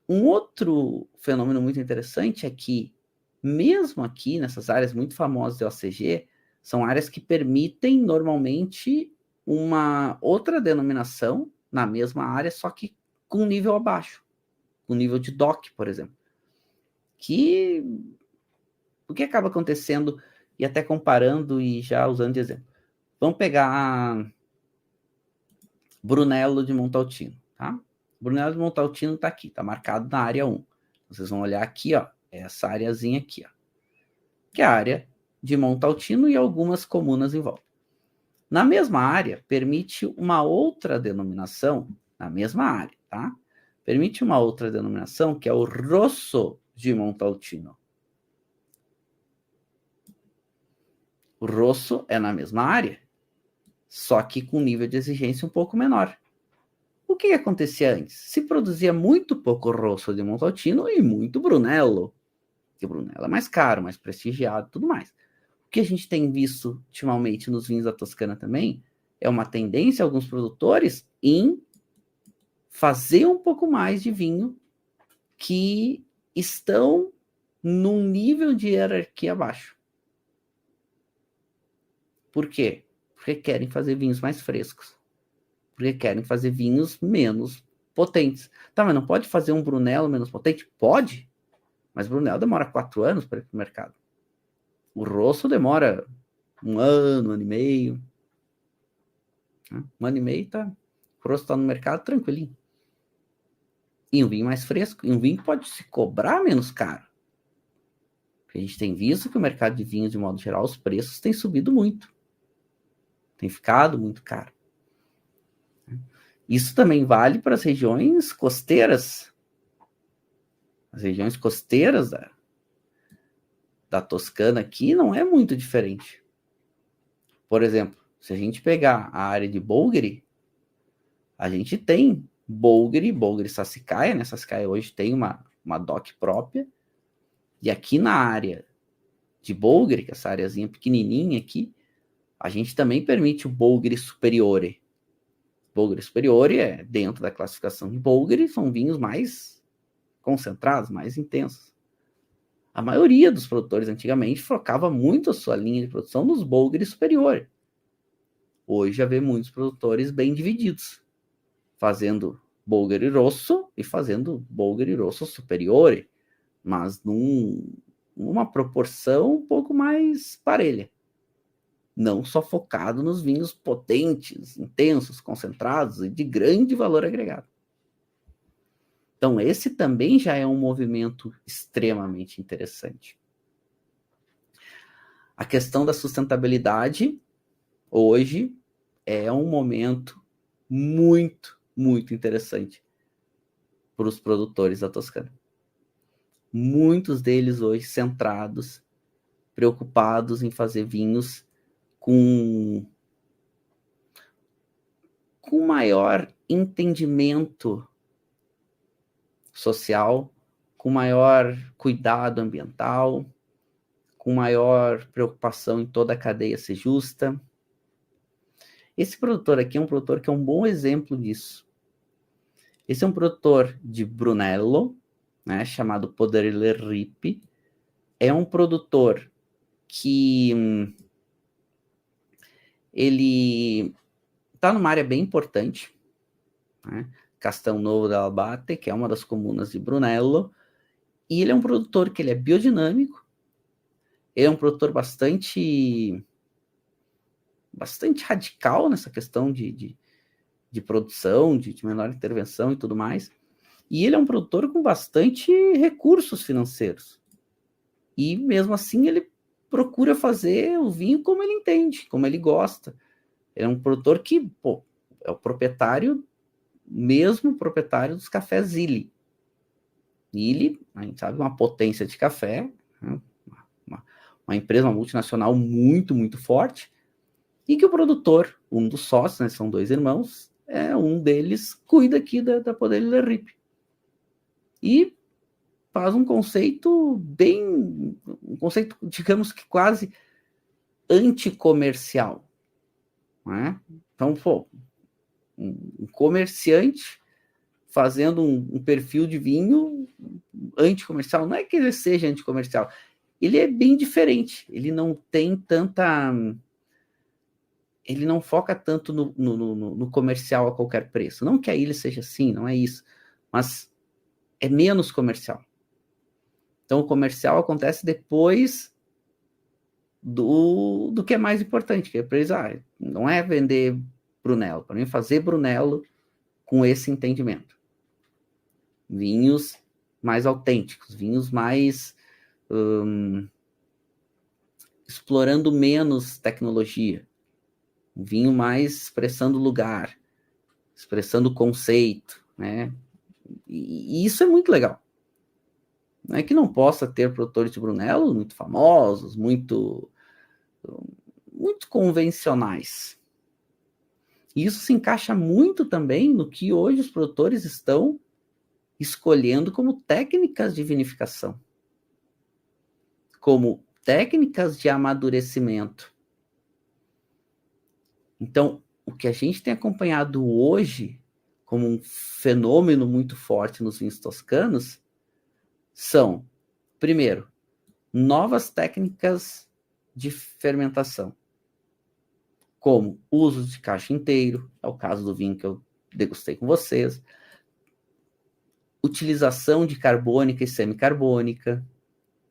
um outro fenômeno muito interessante é que, mesmo aqui, nessas áreas muito famosas de OCG, são áreas que permitem, normalmente, uma outra denominação na mesma área, só que com nível abaixo, com nível de DOC, por exemplo. O que acaba acontecendo, e até comparando e já usando de exemplo. Vamos pegar Brunello de Montalcino, tá? Brunello de Montalcino está aqui, está marcado na área 1. Vocês vão olhar aqui, ó, essa areazinha aqui, ó, que é a área de Montalcino e algumas comunas em volta. Na mesma área, permite uma outra denominação, na mesma área, tá? Permite uma outra denominação, que é o Rosso de Montalcino. O rosso é na mesma área, só que com nível de exigência um pouco menor. O que acontecia antes? Se produzia muito pouco rosso de Montalcino e muito Brunello, porque o Brunello é mais caro, mais prestigiado, tudo mais. O que a gente tem visto ultimamente nos vinhos da Toscana também é uma tendência, alguns produtores, em fazer um pouco mais de vinho que estão num nível de hierarquia abaixo. Por quê? Porque querem fazer vinhos mais frescos. Porque querem fazer vinhos menos potentes. Tá, mas não pode fazer um Brunello menos potente? Pode, mas Brunello demora 4 anos para ir para o mercado. O Rosso demora 1 ano, 1 ano e meio. 1 ano e meio, tá? O Rosso está no mercado tranquilinho. E um vinho mais fresco. E um vinho que pode se cobrar menos caro. Porque a gente tem visto que o mercado de vinhos, de modo geral, os preços têm subido muito. Tem ficado muito caro. Isso também vale para as regiões costeiras. As regiões costeiras da Toscana aqui não é muito diferente. Por exemplo, se a gente pegar a área de Bolgheri, a gente tem Bolgheri Sassicaia, né? Sassicaia hoje tem uma DOC própria. E aqui na área de Bolgheri, que é essa areazinha pequenininha aqui, a gente também permite o Bolgheri Superiore. Bolgheri Superiore é dentro da classificação de Bolgheri, são vinhos mais concentrados, mais intensos. A maioria dos produtores antigamente focava muito a sua linha de produção nos Bolgheri Superiore. Hoje já vê muitos produtores bem divididos, fazendo Bolgheri Rosso e fazendo Bolgheri Rosso Superiore, mas numa proporção um pouco mais parelha. Não só focado nos vinhos potentes, intensos, concentrados e de grande valor agregado. Então, esse também já é um movimento extremamente interessante. A questão da sustentabilidade, hoje, é um momento muito, muito interessante para os produtores da Toscana. Muitos deles hoje centrados, preocupados em fazer vinhos com maior entendimento social, com maior cuidado ambiental, com maior preocupação em toda a cadeia ser justa. Esse produtor aqui é um produtor que é um bom exemplo disso. Esse é um produtor de Brunello, né, chamado Podere Ripi. É um produtor que ele está numa área bem importante, né? Castão Novo da Albate, que é uma das comunas de Brunello, e ele é um produtor que ele é biodinâmico, ele é um produtor bastante radical nessa questão de produção, de menor intervenção e tudo mais, e ele é um produtor com bastante recursos financeiros, e mesmo assim ele procura fazer o vinho como ele entende, como ele gosta. Ele é um produtor que, é o proprietário dos cafés Illy. Illy, a gente sabe, uma potência de café, né? uma empresa, uma multinacional muito, muito forte, e que o produtor, um dos sócios, né, são 2 irmãos, um deles cuida aqui da Podere Ripi. E faz um conceito digamos que quase anticomercial, né? Então, um comerciante fazendo um perfil de vinho anticomercial, não é que ele seja anticomercial, ele é bem diferente, ele não tem tanta... Ele não foca tanto no comercial a qualquer preço. Não que a ilha seja assim, não é isso, mas é menos comercial. Então, o comercial acontece depois do que é mais importante, que é para eles, não é vender Brunello, para mim fazer Brunello com esse entendimento. Vinhos mais autênticos, vinhos mais explorando menos tecnologia, um vinho mais expressando lugar, expressando conceito, né? E isso é muito legal. Não é que não possa ter produtores de Brunello muito famosos, muito muito convencionais. E isso se encaixa muito também no que hoje os produtores estão escolhendo como técnicas de vinificação, como técnicas de amadurecimento. Então, o que a gente tem acompanhado hoje como um fenômeno muito forte nos vinhos toscanos são, primeiro, novas técnicas de fermentação, como uso de cacho inteiro, é o caso do vinho que eu degustei com vocês, utilização de carbônica e semicarbônica,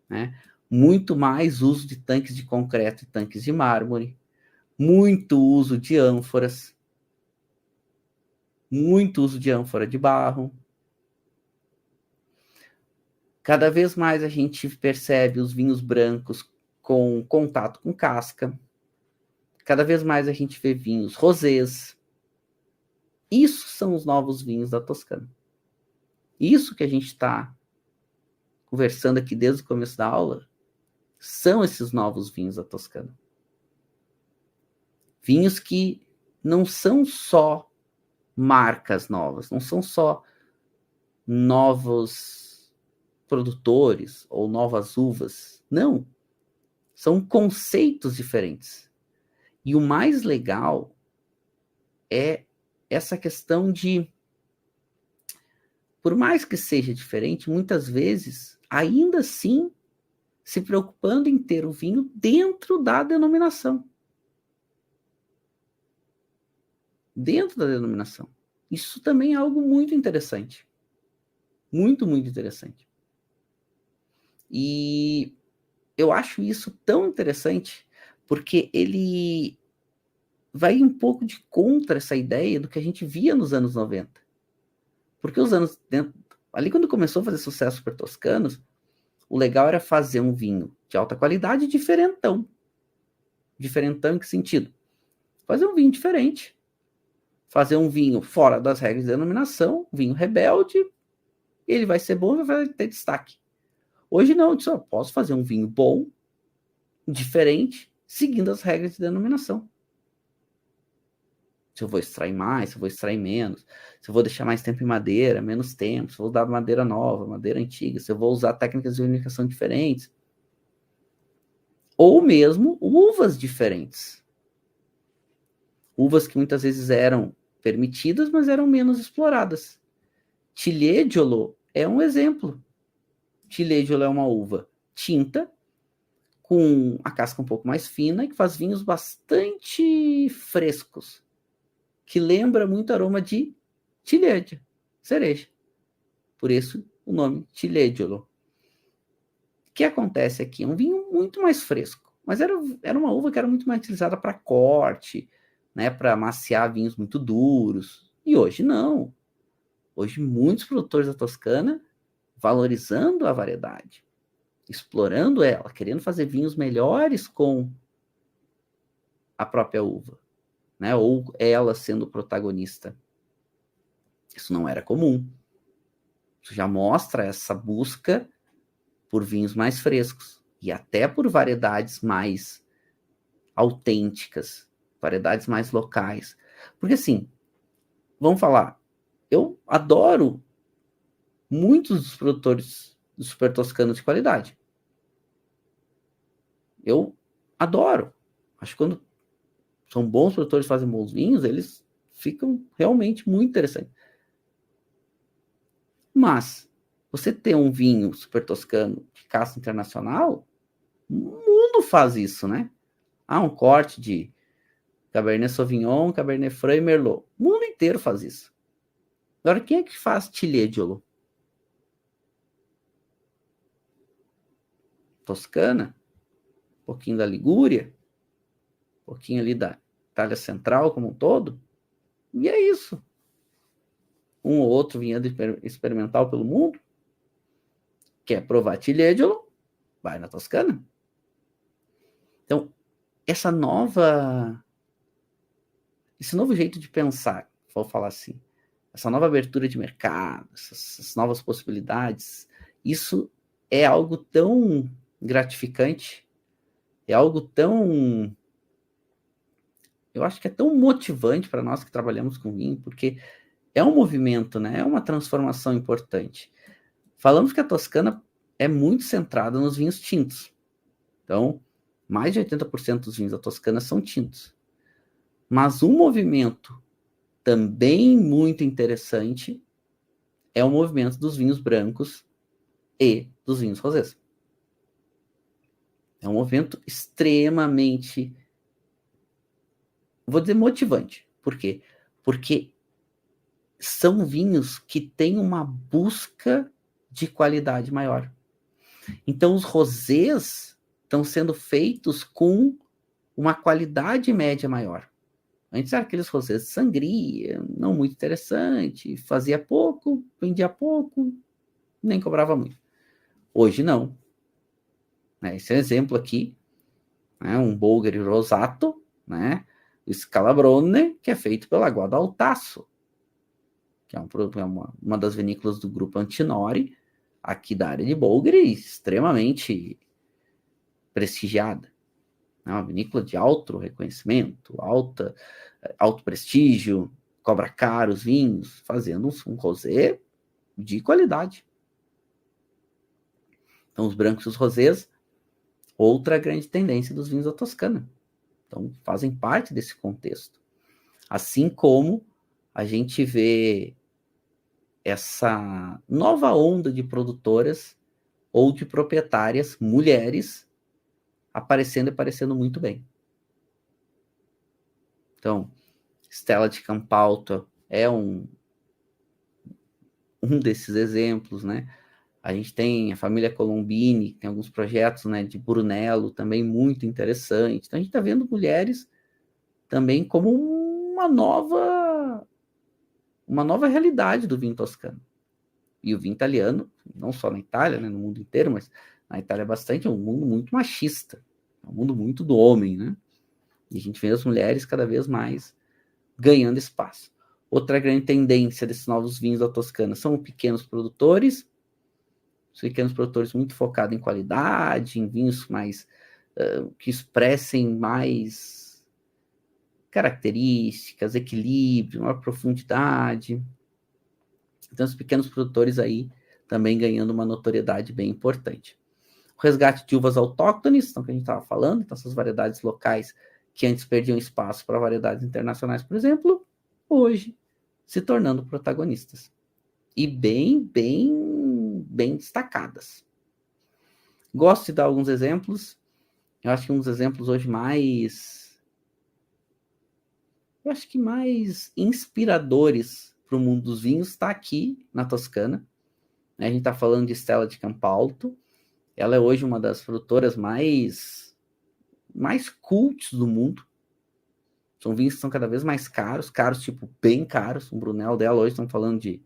né? Muito mais uso de tanques de concreto e tanques de mármore, muito uso de ânforas, muito uso de ânfora de barro. Cada vez mais a gente percebe os vinhos brancos com contato com casca. Cada vez mais a gente vê vinhos rosés. Isso são os novos vinhos da Toscana. Isso que a gente está conversando aqui desde o começo da aula são esses novos vinhos da Toscana. Vinhos que não são só marcas novas, não são só novos produtores ou novas uvas. Não. São conceitos diferentes. E o mais legal é essa questão de, por mais que seja diferente, muitas vezes, ainda assim, se preocupando em ter o vinho dentro da denominação. Dentro da denominação. Isso também é algo muito interessante. Muito, muito interessante. E eu acho isso tão interessante porque ele vai um pouco de contra essa ideia do que a gente via nos anos 90. Porque os anos... Ali quando começou a fazer sucesso Super Toscanos, o legal era fazer um vinho de alta qualidade diferentão. Diferentão em que sentido? Fazer um vinho diferente. Fazer um vinho fora das regras de denominação, vinho rebelde, ele vai ser bom e vai ter destaque. Hoje não, eu só posso fazer um vinho bom, diferente, seguindo as regras de denominação. Se eu vou extrair mais, se eu vou extrair menos, se eu vou deixar mais tempo em madeira, menos tempo, se eu vou dar madeira nova, madeira antiga, se eu vou usar técnicas de vinificação diferentes. Ou mesmo uvas diferentes. Uvas que muitas vezes eram permitidas, mas eram menos exploradas. Ciliegiolo é um exemplo. Ciliegiolo é uma uva tinta, com a casca um pouco mais fina, e que faz vinhos bastante frescos, que lembra muito aroma de ciliegia, cereja. Por isso o nome Ciliegiolo. O que acontece aqui? É um vinho muito mais fresco, mas era uma uva que era muito mais utilizada para corte, né, para maciar vinhos muito duros. E hoje não. Hoje muitos produtores da Toscana valorizando a variedade, explorando ela, querendo fazer vinhos melhores com a própria uva, né? Ou ela sendo protagonista. Isso não era comum. Isso já mostra essa busca por vinhos mais frescos e até por variedades mais autênticas, variedades mais locais. Porque assim, vamos falar, eu adoro muitos dos produtores do Super Toscano de qualidade. Eu adoro. Acho que quando são bons produtores, fazem bons vinhos, eles ficam realmente muito interessantes. Mas você ter um vinho Super Toscano de casta internacional, o mundo faz isso, né? Um corte de Cabernet Sauvignon, Cabernet Franc e Merlot. O mundo inteiro faz isso. Agora, quem é que faz Ciliegiolo? Toscana? Um pouquinho da Ligúria? Um pouquinho ali da Itália Central como um todo? E é isso. Um ou outro vinhedo experimental pelo mundo? Quer provar Ciliegiolo? Vai na Toscana. Então, esse novo jeito de pensar, vou falar assim, essa nova abertura de mercado, essas novas possibilidades, isso é algo tão gratificante, é algo tão eu acho que é tão motivante para nós que trabalhamos com vinho, porque é um movimento, né? É uma transformação importante. Falamos que a Toscana é muito centrada nos vinhos tintos. Então, mais de 80% dos vinhos da Toscana são tintos. Mas um movimento também muito interessante é o movimento dos vinhos brancos e dos vinhos rosés. É um movimento extremamente, vou dizer, motivante. Por quê? Porque são vinhos que têm uma busca de qualidade maior. Então, os rosés estão sendo feitos com uma qualidade média maior. Antes eram aqueles rosés de sangria, não muito interessante, fazia pouco, vendia pouco, nem cobrava muito. Hoje não. Esse é um exemplo aqui, né? Um Bulgari Rosato, né? O Scalabrone, que é feito pela Guadaltasso, que é uma das vinícolas do grupo Antinori, aqui da área de Bulgari, extremamente prestigiada. É uma vinícola de alto reconhecimento, alto prestígio, cobra caro os vinhos, fazendo um rosé de qualidade. Então, os brancos e os rosés, outra grande tendência dos vinhos da Toscana. Então, fazem parte desse contexto. Assim como a gente vê essa nova onda de produtoras ou de proprietárias, mulheres, aparecendo e aparecendo muito bem. Então, Stella de Campalto é um desses exemplos, né? A gente tem a família Colombini, tem alguns projetos, né, de Brunello, também muito interessante. Então, a gente está vendo mulheres também como uma nova realidade do vinho toscano. E o vinho italiano, não só na Itália, né, no mundo inteiro, mas na Itália bastante, é um mundo muito machista. É um mundo muito do homem, né? E a gente vê as mulheres cada vez mais ganhando espaço. Outra grande tendência desses novos vinhos da Toscana são pequenos produtores, muito focados em qualidade, em vinhos mais que expressem mais características, equilíbrio, maior profundidade. Então, os pequenos produtores aí também ganhando uma notoriedade bem importante. O resgate de uvas autóctones, então, que a gente estava falando, então, essas variedades locais que antes perdiam espaço para variedades internacionais, por exemplo, hoje se tornando protagonistas. E bem destacadas. Gosto de dar alguns exemplos. Eu acho que um dos exemplos hoje mais inspiradores para o mundo dos vinhos está aqui na Toscana. A gente está falando de Stella de Campalto. Ela é hoje uma das produtoras mais cults do mundo. São vinhos que são cada vez mais caros, tipo, bem caros. Um Brunello dela hoje estão falando de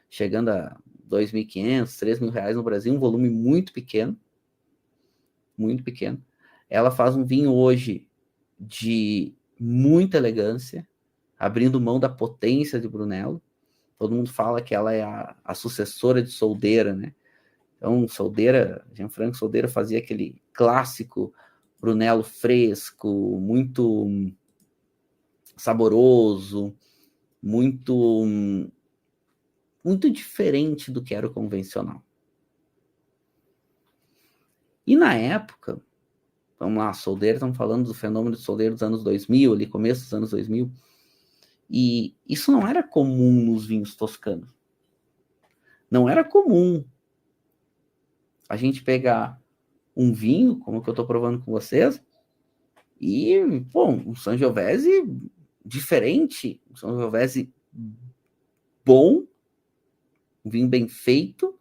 chegando a R$2.500, R$3.000 no Brasil, um volume muito pequeno. Muito pequeno. Ela faz um vinho hoje de muita elegância, abrindo mão da potência de Brunello. Todo mundo fala que ela é a sucessora de Soldeira, né? Então, Gianfranco Soldeira fazia aquele clássico Brunello fresco, muito saboroso, muito diferente do que era o convencional. E na época, vamos lá, Soldeira, estamos falando do fenômeno de Soldeira dos anos 2000, ali começo dos anos 2000, e isso não era comum nos vinhos toscanos. Não era comum a gente pegar um vinho, como que eu estou provando com vocês, e, pô, um Sangiovese diferente, um Sangiovese bom, um vinho bem feito,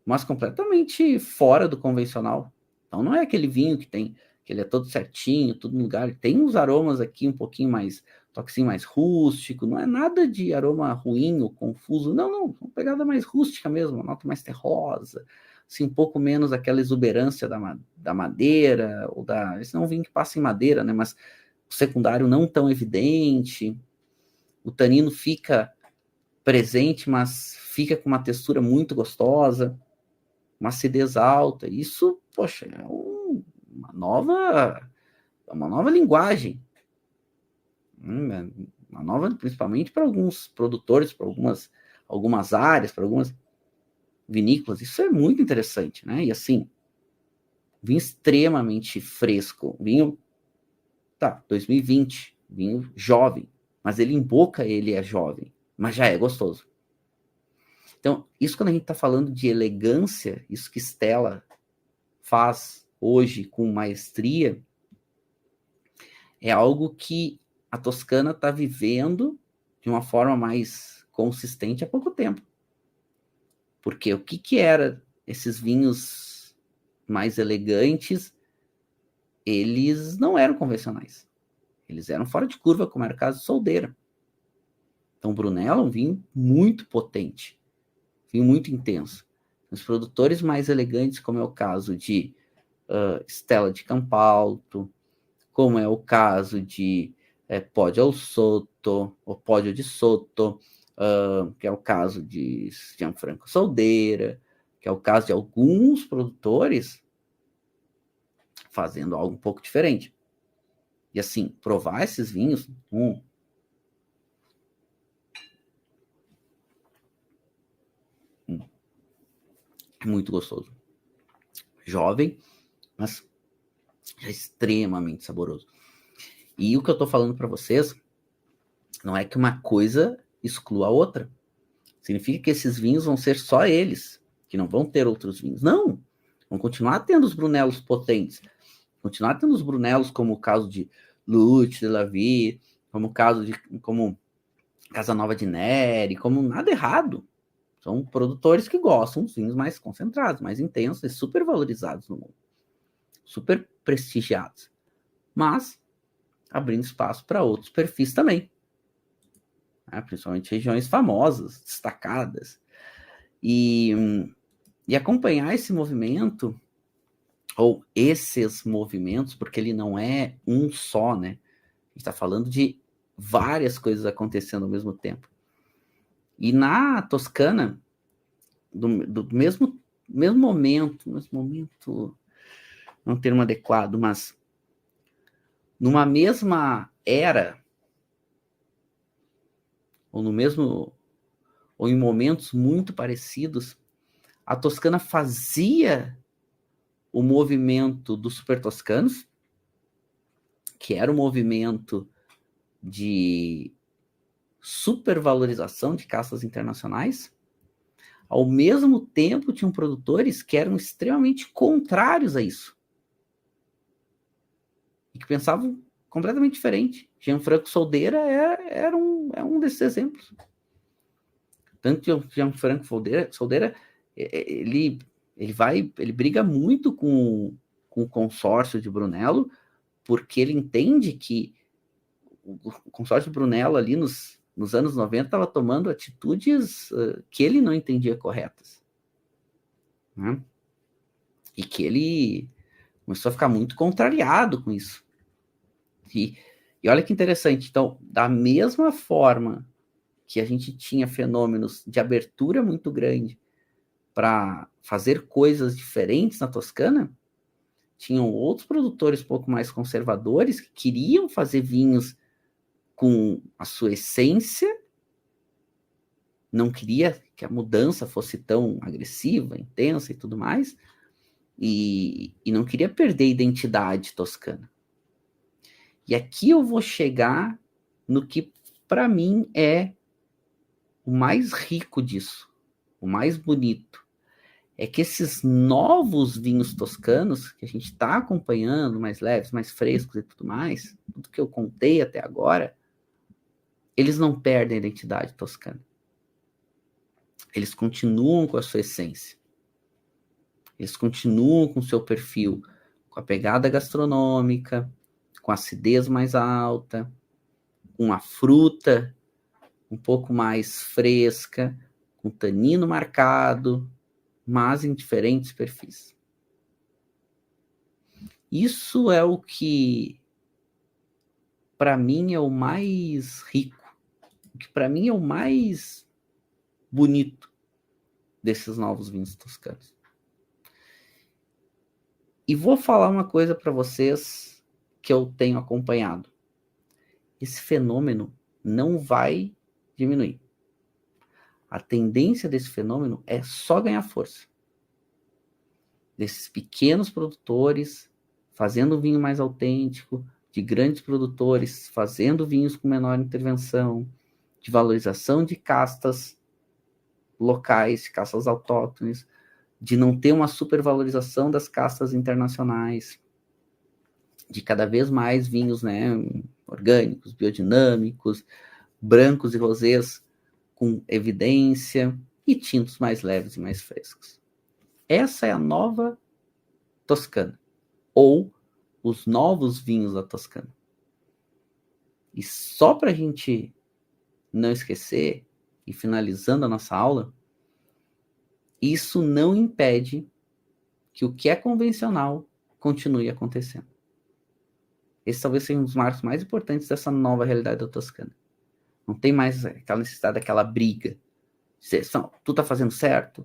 mas completamente fora do convencional. Então não é aquele vinho que ele é todo certinho, tudo no lugar. Tem uns aromas aqui um pouquinho mais, toquezinho mais rústico, não é nada de aroma ruim ou confuso, não, uma pegada mais rústica mesmo, uma nota mais terrosa, assim, um pouco menos aquela exuberância da madeira, esse não é um vinho que passa em madeira, né, mas o secundário não tão evidente, o tanino fica presente, mas fica com uma textura muito gostosa, uma acidez alta. Isso, poxa, é uma nova linguagem. Uma nova, principalmente para alguns produtores, para algumas áreas, para algumas vinícolas. Isso é muito interessante, né? E assim, vinho extremamente fresco, vinho, 2020, vinho jovem, mas ele em boca ele é jovem, mas já é gostoso. Então, isso quando a gente está falando de elegância, isso que Stella faz hoje com maestria, é algo que a Toscana está vivendo de uma forma mais consistente há pouco tempo. Porque o que era esses vinhos mais elegantes? Eles não eram convencionais. Eles eram fora de curva, como era o caso de Soldeira. Então, Brunello é um vinho muito potente, vinho muito intenso. Os produtores mais elegantes, como é o caso de Stella de Campalto, como é o caso de Poggio Sotto, ou Poggio di Sotto, que é o caso de Gianfranco Soldeira, que é o caso de alguns produtores fazendo algo um pouco diferente. E assim, provar esses vinhos, é muito gostoso. Jovem, mas é extremamente saboroso. E o que eu tô falando para vocês não é que uma coisa exclua a outra. Significa que esses vinhos vão ser só eles, que não vão ter outros vinhos. Não! Vão continuar tendo os Brunelos potentes. Continuar tendo os Brunelos, como o caso de Lute de la Vie, como o caso de como Casanova de Neri, como nada errado. São produtores que gostam dos vinhos mais concentrados, mais intensos e super valorizados no mundo. Super prestigiados. Mas abrindo espaço para outros perfis também. Né? Principalmente regiões famosas, destacadas. E acompanhar esse movimento, ou esses movimentos, porque ele não é um só, né? A gente está falando de várias coisas acontecendo ao mesmo tempo. E na Toscana, do mesmo momento, não um termo adequado, mas numa mesma era, ou no mesmo, ou em momentos muito parecidos, a Toscana fazia o movimento dos super toscanos, que era um movimento de supervalorização de castas internacionais. Ao mesmo tempo, tinham produtores que eram extremamente contrários a isso. E que pensavam completamente diferente. Gianfranco Soldeira é um desses exemplos. Tanto Gianfranco Soldeira ele briga muito com o consórcio de Brunello, porque ele entende que o consórcio de Brunello ali nos anos 90 estava tomando atitudes que ele não entendia corretas. Né? E que ele começou a ficar muito contrariado com isso. E olha que interessante. Então, da mesma forma que a gente tinha fenômenos de abertura muito grande para fazer coisas diferentes na Toscana, tinham outros produtores um pouco mais conservadores que queriam fazer vinhos com a sua essência, não queria que a mudança fosse tão agressiva, intensa e tudo mais, e não queria perder a identidade toscana. E aqui eu vou chegar no que, para mim, é o mais rico disso, o mais bonito. É que esses novos vinhos toscanos, que a gente está acompanhando, mais leves, mais frescos e tudo mais, tudo que eu contei até agora, eles não perdem a identidade toscana. Eles continuam com a sua essência. Eles continuam com o seu perfil, com a pegada gastronômica, com a acidez mais alta, com a fruta um pouco mais fresca, com tanino marcado, mas em diferentes perfis. Isso é o que, para mim, é o mais rico, o que para mim é o mais bonito desses novos vinhos toscanos. E vou falar uma coisa para vocês que eu tenho acompanhado. esse fenômeno não vai diminuir. A tendência desse fenômeno é só ganhar força. Desses pequenos produtores fazendo vinho mais autêntico, de grandes produtores fazendo vinhos com menor intervenção, de valorização de castas locais, de castas autóctones, de não ter uma supervalorização das castas internacionais, de cada vez mais vinhos, né, orgânicos, biodinâmicos, brancos e rosés com evidência e tintos mais leves e mais frescos. Essa é a nova Toscana, ou os novos vinhos da Toscana. E só para a gente não esquecer, e finalizando a nossa aula, isso não impede que o que é convencional continue acontecendo. Esse talvez seja um dos marcos mais importantes dessa nova realidade da Toscana. Não tem mais aquela necessidade daquela briga. Tu tá fazendo certo,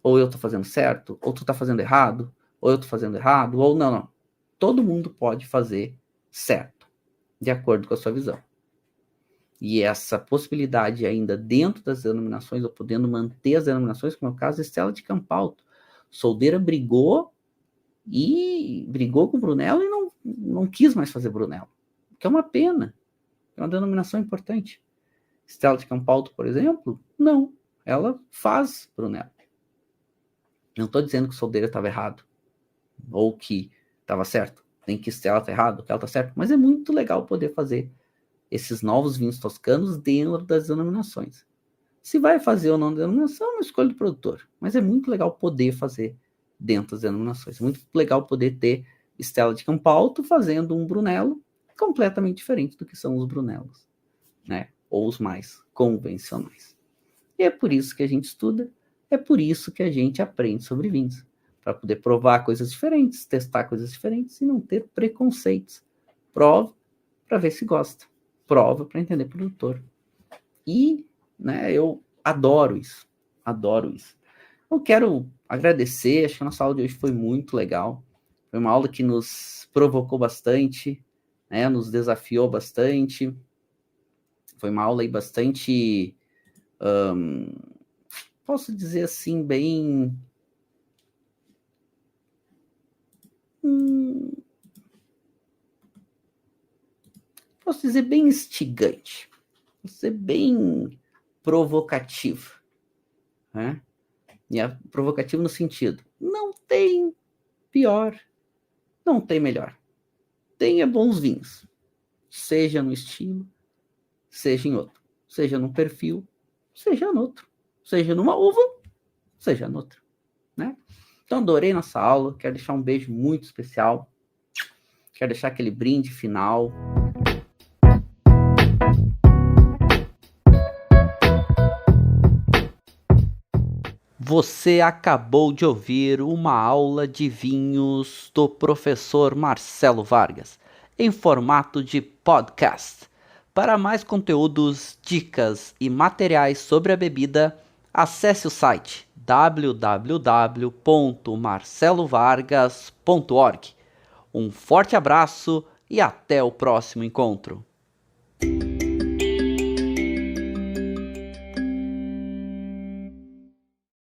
ou eu tô fazendo certo, ou tu tá fazendo errado, ou eu tô fazendo errado, ou não. Todo mundo pode fazer certo, de acordo com a sua visão. E essa possibilidade ainda dentro das denominações, ou podendo manter as denominações, como é o caso de Stella de Campalto. Soldeira brigou com o Brunello e não quis mais fazer Brunello. Que é uma pena. É uma denominação importante. Stella de Campalto, por exemplo, não. Ela faz Brunello. Não estou dizendo que Soldeira estava errado. Ou que estava certo. Nem que Stella está errado, que ela está certo. Mas é muito legal poder fazer esses novos vinhos toscanos dentro das denominações. Se vai fazer ou não denominação, é uma escolha do produtor. Mas é muito legal poder fazer dentro das denominações. É muito legal poder ter Stella de Campalto fazendo um Brunello completamente diferente do que são os Brunellos, né? Ou os mais convencionais. E é por isso que a gente estuda, é por isso que a gente aprende sobre vinhos. Para poder provar coisas diferentes, testar coisas diferentes e não ter preconceitos. Prova para ver se gosta. Prova para entender o produtor. E, né, eu adoro isso. Adoro isso. Eu quero agradecer, acho que a nossa aula de hoje foi muito legal. Foi uma aula que nos provocou bastante, né, nos desafiou bastante. Foi uma aula aí bastante, posso dizer assim, bem... posso dizer bem instigante. Posso dizer bem provocativo. Né? E é provocativo no sentido, não tem pior, não tem melhor. Tenha bons vinhos, seja no estilo, seja em outro, seja num perfil, seja no outro, seja numa uva, seja no outro, né? Então adorei nossa aula, quero deixar um beijo muito especial, quero deixar aquele brinde final. Você acabou de ouvir uma aula de vinhos do professor Marcelo Vargas, em formato de podcast. Para mais conteúdos, dicas e materiais sobre a bebida, acesse o site www.marcelovargas.org. Um forte abraço e até o próximo encontro.